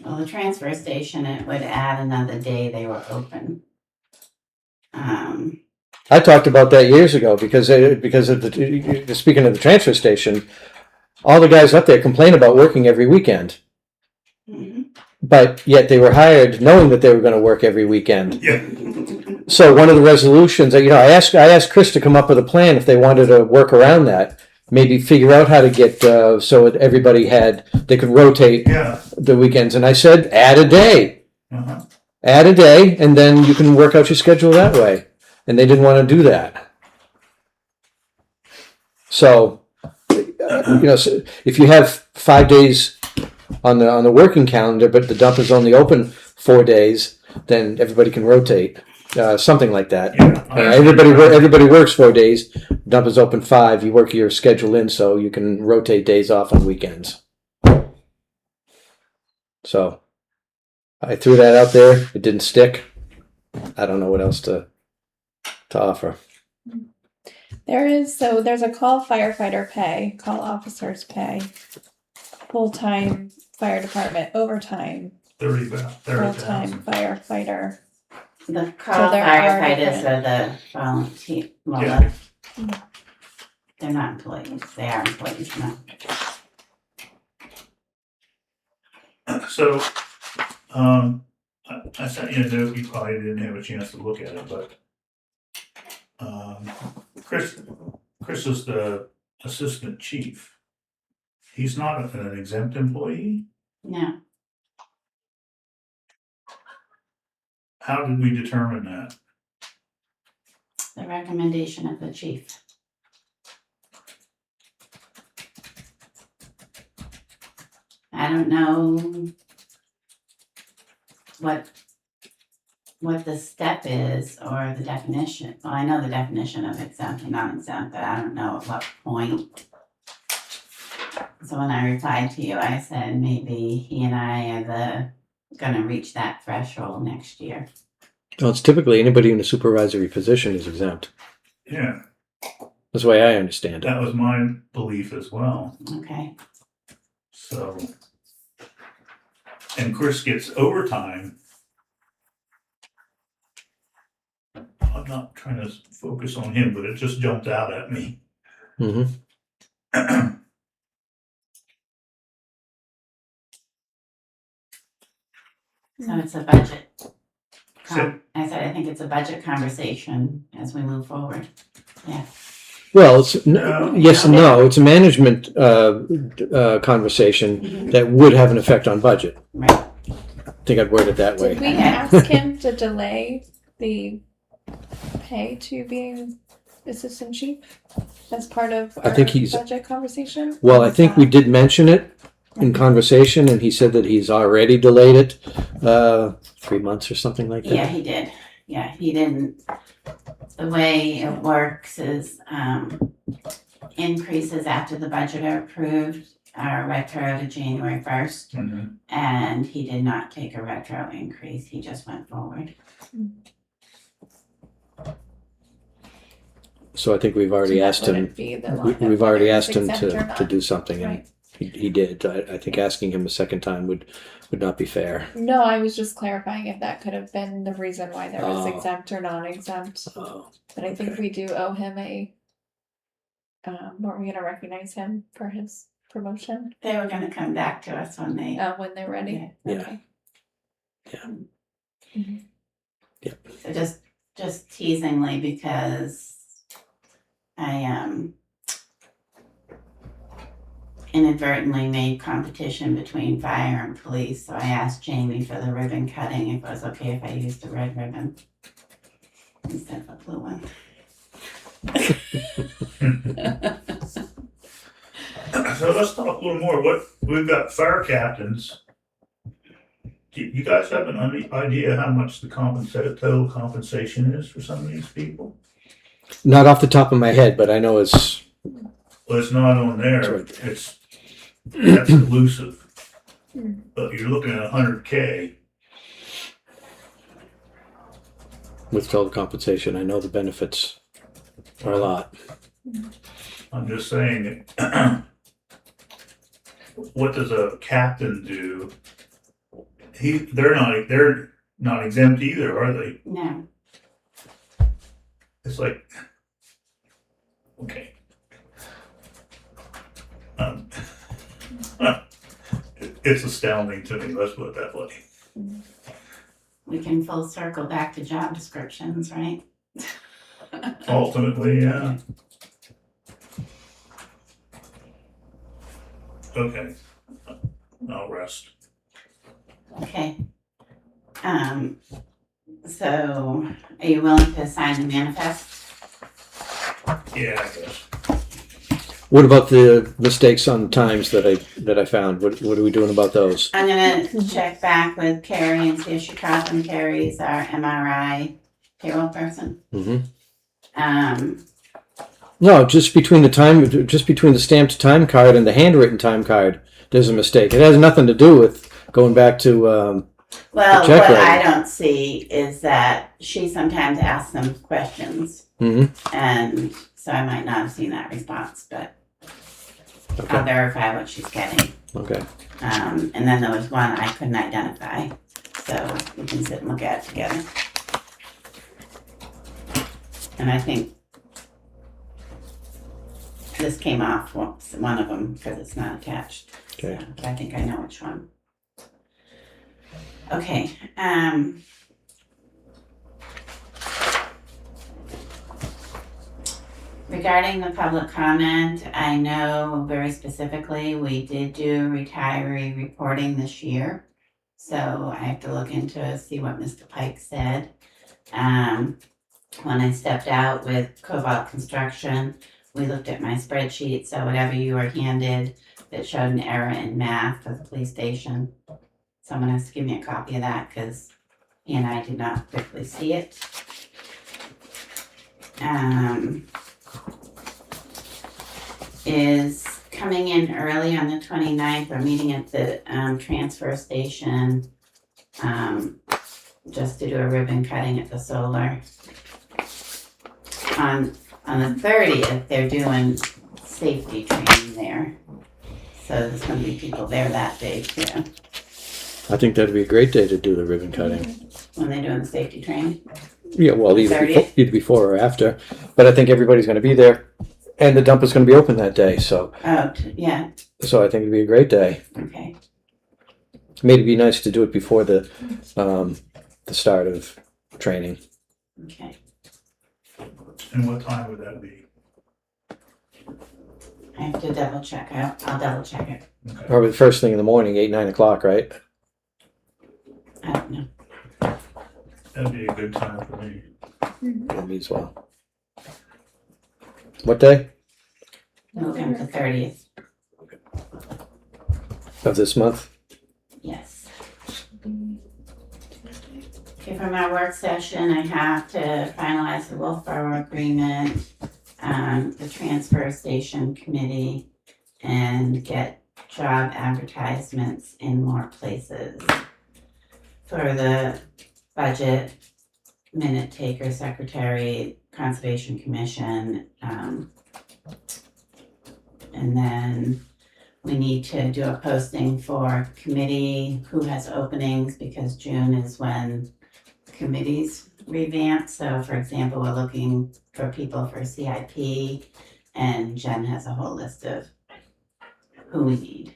Well, the transfer station, it would add another day they were open. I talked about that years ago because of speaking of the transfer station, all the guys up there complain about working every weekend. Mm-hmm. But yet they were hired knowing that they were going to work every weekend. Yeah. So one of the resolutions, I asked Chris to come up with a plan if they wanted to work around that. maybe figure out how to get, so that everybody they could rotate Yeah. the weekends. And I said, add a day. Uh-huh. Add a day, and then you can work out your schedule that way. And they didn't want to do that. So, so if you have 5 days on the working calendar, but the dump is only open 4 days, then everybody can rotate. Something like that. Yeah. Everybody works 4 days. Dump is open 5. You work your schedule in so you can rotate days off on weekends. So I threw that out there. It didn't stick. I don't know what else to offer. There's a call firefighter pay, call officers pay, full-time fire department overtime, 30,000. full-time firefighter. The call they're already firefighters are the volunteer, well, Yeah. they're not employees, they are employees, no. So, I sent you a note, you probably didn't have a chance to look at it, but, Chris is the assistant chief. He's not an exempt employee? No, How did we determine that? the recommendation of the chief. I don't know what the step is or the definition. Well, I know the definition of exempt and non-exempt, but I don't know at what point. So when I replied to you, I said maybe he and I are gonna reach that threshold next year. Well, it's typically anybody in a supervisory position is exempt. Yeah, That's the way I understand it. that was my belief as well, Okay, so. And Chris gets overtime. I'm not trying to focus on him, but it just jumped out at me. Mm-hmm. so it's a budget. So- I said, I think it's a budget conversation as we move forward. Yeah, Well, it's No. yes and no. It's a management conversation that would have an effect on budget. right. I think I'd word it that way. Did we ask him to delay the pay to being assistant chief as part of I our think he's- budget conversation? Well, I think we did mention it in conversation, and he said that he's already delayed it 3 months or something like that. Yeah, he did. Yeah, he didn't. The way it works is increases after the budget are approved are retro to January 1st, and he did not take a retro increase. He just went forward. So I think we've already asked him. We've already asked him to do something, and he did. I think asking him a second time would not be fair. No, I was just clarifying if that could have been the reason why there was Oh. exempt or non-exempt. Oh, But I think okay. we do owe him weren't we gonna recognize him for his promotion They were going to come back to us when they. when they're ready? Yeah. Okay. So just teasingly, because I inadvertently made competition between fire and police, so I asked Jamie for the ribbon cutting if it was okay if I used a red ribbon instead of a blue one. So let's talk a little more. What we've got fire captains. Do you guys have an idea how much the total compensation is for some of these people? Not off the top of my head, but I know it's. Well, it's not on there. It's right That's elusive. But you're looking at $100K. With total compensation. I know the benefits are a lot. I'm just saying, what does a captain do? They're not exempt either, are they? No, It's like, okay. It's astounding to me, let's put it that way. we can full circle back to job descriptions, right? Ultimately, yeah. Okay. I'll rest. Okay. So are you willing to sign the manifest? Yeah, I guess. What about the mistakes on times that I found? What are we doing about those? I'm gonna check back with Carrie and see if she caught them. Carrie's our MRI payroll person. Mm-hmm. No, just between the stamped time card and the handwritten time card, there's a mistake. It has nothing to do with going back to. Well, the check what writing. I don't see is that she sometimes asks them questions, Mm-hmm. and so I might not have seen that response, but I'll Okay. verify what she's getting. Okay. And then there was one I couldn't identify, so we can sit and look at it together. And I think this came off one of them because it's not attached. Okay. So, but I think I know which one. Okay. Regarding the public comment, I know very specifically we did do retiree reporting this year. So I have to look into see what Mr. Pike said. When I stepped out with Cobalt Construction, we looked at my spreadsheet. So whatever you were handed that showed an error in math for the police station, someone has to give me a copy of that because he and I did not quickly see it. Is coming in early on the 29th. We're meeting at the transfer station just to do a ribbon cutting at the solar. On the 30th, they're doing safety training there. So there's going to be people there that day too. I think that'd be a great day to do the ribbon cutting. When they're doing the safety training. Yeah, well, either 30th? before or after. But I think everybody's going to be there, and the dump is going to be open that day. So Yeah, I think it'd be a great day. okay. Maybe it'd be nice to do it before the start of training. Okay. And what time would that be? I have to double check. I'll double check it. Okay. Probably the first thing in the morning, 8-9 o'clock, right? I don't know. That'd be a good time for me. For me as well. What day We're looking at the 30th. of this month? Yes. Okay, for my work session, I have to finalize the Wolfboro agreement, the transfer station committee, and get job advertisements in more places. For the budget, minute taker, secretary, conservation commission, and then we need to do a posting for committee who has openings because June is when committees revamp. So for example, we're looking for people for CIP and Jen has a whole list of who we need.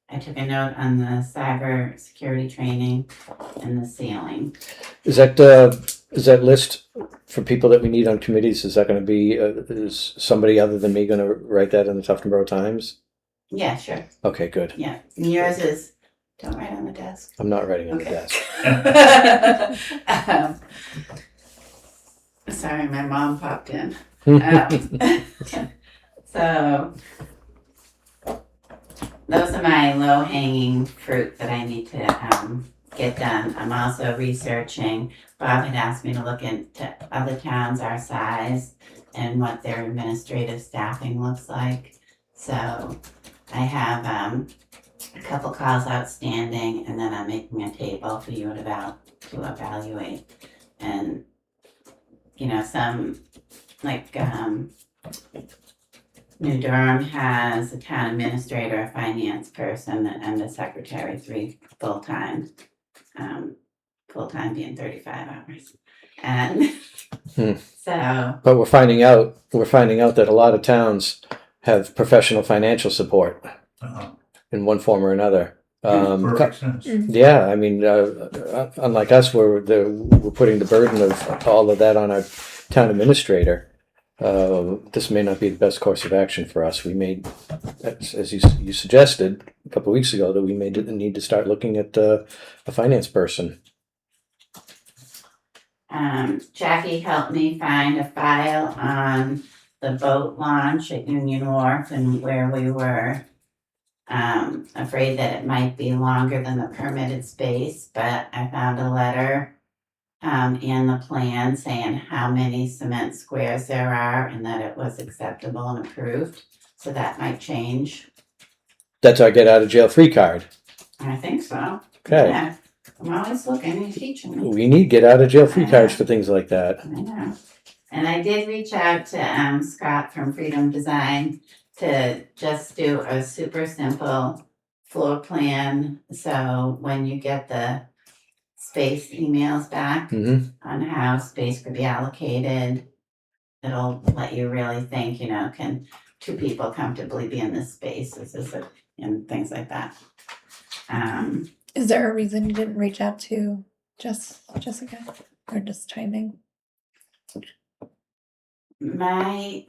I took a note on the cyber security training and the sailing. Is that list for people that we need on committees? Is that going to be is somebody other than me going to write that in the Tuftonboro Times? Yeah, sure. Okay, good. Yeah. And yours is, don't write on the desk. I'm not writing on the Okay. desk. Sorry, my mom popped in. So those are my low-hanging fruit that I need to get done. I'm also researching. Bob had asked me to look into other towns our size and what their administrative staffing looks like. So I have a couple calls outstanding, and then I'm making a table for you to evaluate. And you know, some like New Durham has a town administrator, a finance person, and a secretary, 3 full-time. Full-time being 35 hours. And so. But we're finding out that a lot of towns have professional financial support in one form or another. Perfect sense. Yeah, I mean, unlike us, we're putting the burden of all of that on our town administrator. this may not be the best course of action for us. We may, as you suggested a couple of weeks ago, that we may need to start looking at a finance person. Jackie helped me find a file on the boat launch at Union Wharf and where we were. Afraid that it might be longer than the permitted space, but I found a letter in the plan saying how many cement squares there are and that it was acceptable and approved. So that might change. That's our get out of jail free card. I think so. Okay. Yeah. I'm always looking and teaching me. We need get out of jail free cards for things like that. I know. And I did reach out to Scott from Freedom Design to just do a super simple floor plan. So when you get the space emails back Mm-hmm. on how space could be allocated, it'll let you really think, can two people comfortably be in this space? And things like that. Is there a reason you didn't reach out to Jessica, or just timing? My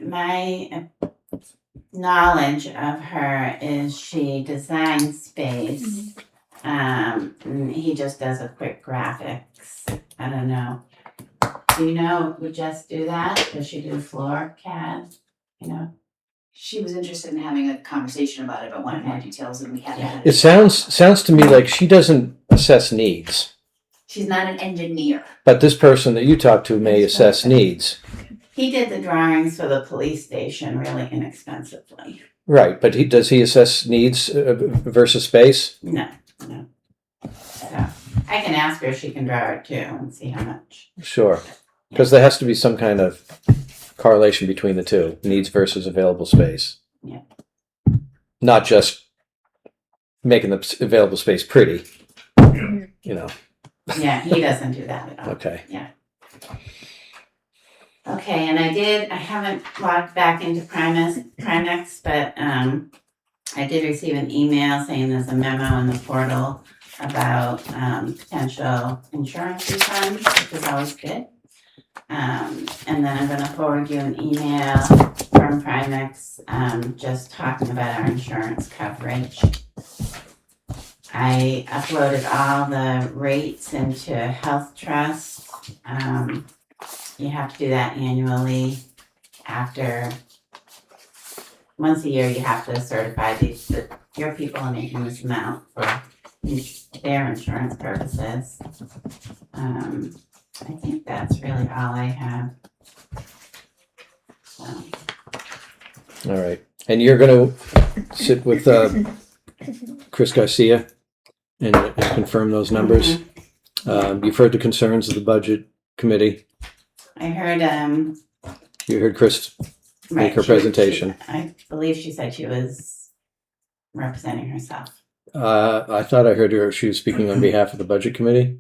knowledge of her is she designs space. He just does a quick graphics. I don't know. Do you know, would Jess do that? Does she do floor CAD? She was interested in having a conversation about it, but wanted more details, and we had that. It sounds to me like she doesn't assess needs, She's not an engineer. but this person that you talk to may assess needs. He did the drawings for the police station really inexpensively. Right, but does he assess needs versus space? No. So I can ask her if she can draw it too and see how much. Sure, because there has to be some kind of correlation between the two, needs versus available space. Yeah. Not just making the available space pretty. Yeah, he doesn't do that at all. Okay. Yeah. Okay, and I haven't logged back into Primex, but I did receive an email saying there's a memo in the portal about potential insurance refunds, which is always good. And then I'm gonna forward you an email from Primex, just talking about our insurance coverage. I uploaded all the rates into Health Trust. You have to do that annually. Once a year, you have to certify that your people are making this amount for their insurance purposes. I think that's really all I have. So. All right, and you're going to sit with Chris Garcia and confirm those numbers. You've heard the concerns of the budget committee. I heard. You heard Chris make her presentation. I believe she said she was representing herself. I thought I heard her. She was speaking on behalf of the budget committee.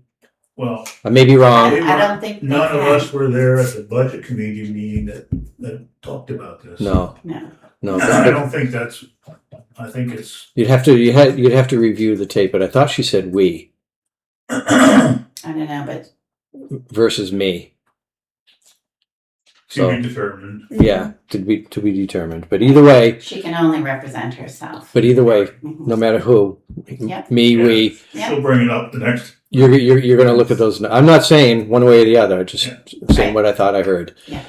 Well, I may be wrong. I don't think none of us were there at the budget committee meeting that talked about this. No. I don't think that's. I think it's. You'd have to review the tape, but I thought she said we I don't know, but versus me. To be determined. Yeah, to be determined. But either way. She can only represent herself. But either way, no matter who, Yep. me, we. Yep. She'll bring it up the next. You're going to look at those. I'm not saying one way or the other. Just saying what I thought I heard. Yeah.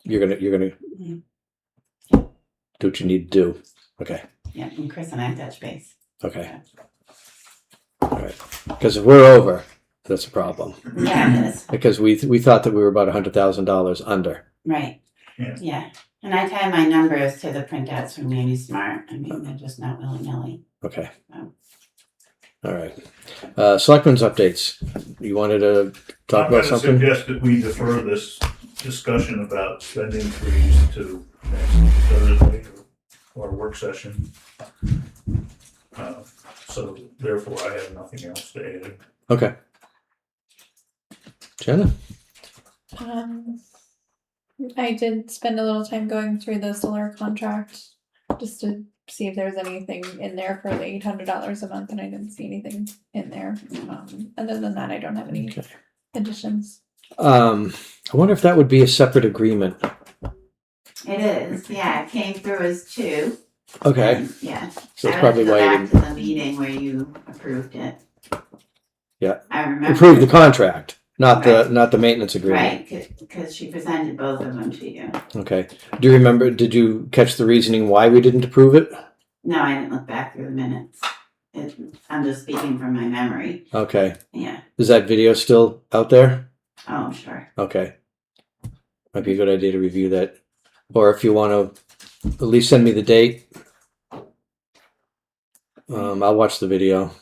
You're gonna do what you need to do. Okay. Yeah, and Chris and I touch base. Okay. All right. Because if we're over, that's a problem. Yeah, it is. Because we thought that we were about $100,000 under. Right. Yeah. Yeah. And I tie my numbers to the printouts from UniSmart. I mean, they're just not willy-nilly. Okay. Oh. All right. Selectmen's updates. You wanted to talk about something? I'm going to suggest that we defer this discussion about spending freeze to next Thursday or work session. So therefore, I have nothing else to add. Okay. Jenna? I did spend a little time going through the solar contract just to see if there's anything in there for the $800 a month, and I didn't see anything in there. Other than that, I don't have any additions. I wonder if that would be a separate agreement. It is, yeah, it came through as two. Okay, And, yeah. so that's I would probably have to why go you back to the meeting where you approved it. Yeah. I remember. approve the contract, not the maintenance agreement. Right, because she presented both of them to you. Okay. Do you remember? Did you catch the reasoning why we didn't approve it? No, I didn't look back through the minutes. I'm just speaking from my memory. Okay. Yeah. Is that video still out there? Oh, I'm sure. Okay. Might be a good idea to review that. Or if you want to at least send me the date. I'll watch the video.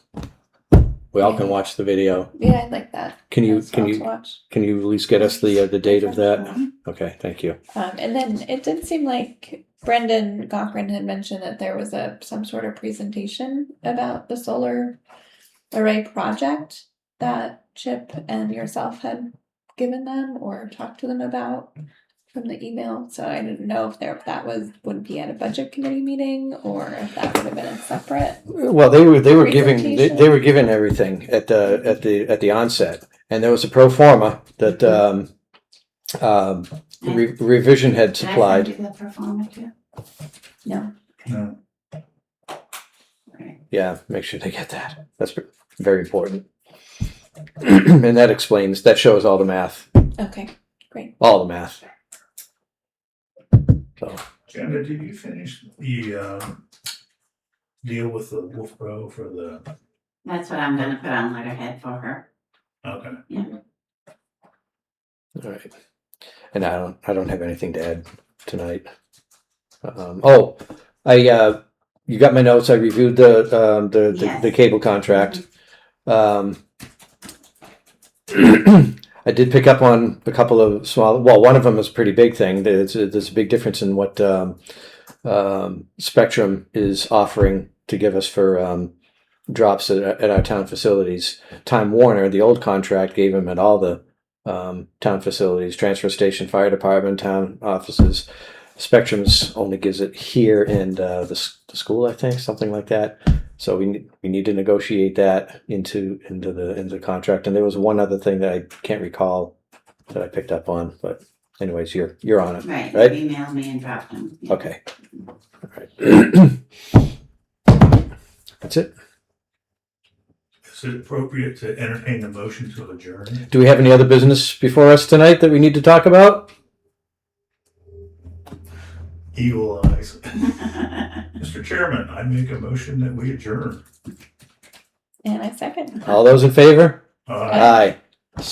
We all can watch the video. Yeah, I'd like that. Can you as well to watch. can you at least get us the date of that? Okay, thank you. And then it did seem like Brendan Cochran had mentioned that there was some sort of presentation about the solar array project that Chip and yourself had given them or talked to them about from the email. So I didn't know if that would be at a budget committee meeting or if that would have been a separate. Well, they were giving they were given everything at the onset, and there was a pro forma that revision had Did I supplied. send you the performer too? No. No. Right. Yeah, make sure they get that. That's very important. And that shows all the math. Okay, great. All the math. So Jenna, did you finish the deal with the Wolf Pro for the? That's what I'm gonna put on letterhead for her. Okay. all right. And I don't have anything to add tonight. You got my notes. I reviewed the cable contract. I did pick up on a couple of small. Well, one of them is a pretty big thing. There's a big difference in what Spectrum is offering to give us for drops at our town facilities. Time Warner, the old contract, gave them at all the town facilities, transfer station, fire department, town offices. Spectrum's only gives it here and the school, I think, something like that. So we need to negotiate that into the contract. And there was one other thing that I can't recall that I picked up on, but anyways, you're on it, Right. right? You emailed me and dropped them. Yeah. Okay. All right. That's it. Is it appropriate to entertain the motion to adjourn? Do we have any other business before us tonight that we need to talk about? Eagle eyes. Mr. Chairman, I make a motion that we adjourn. And I second. All those in favor? Aye. Aye.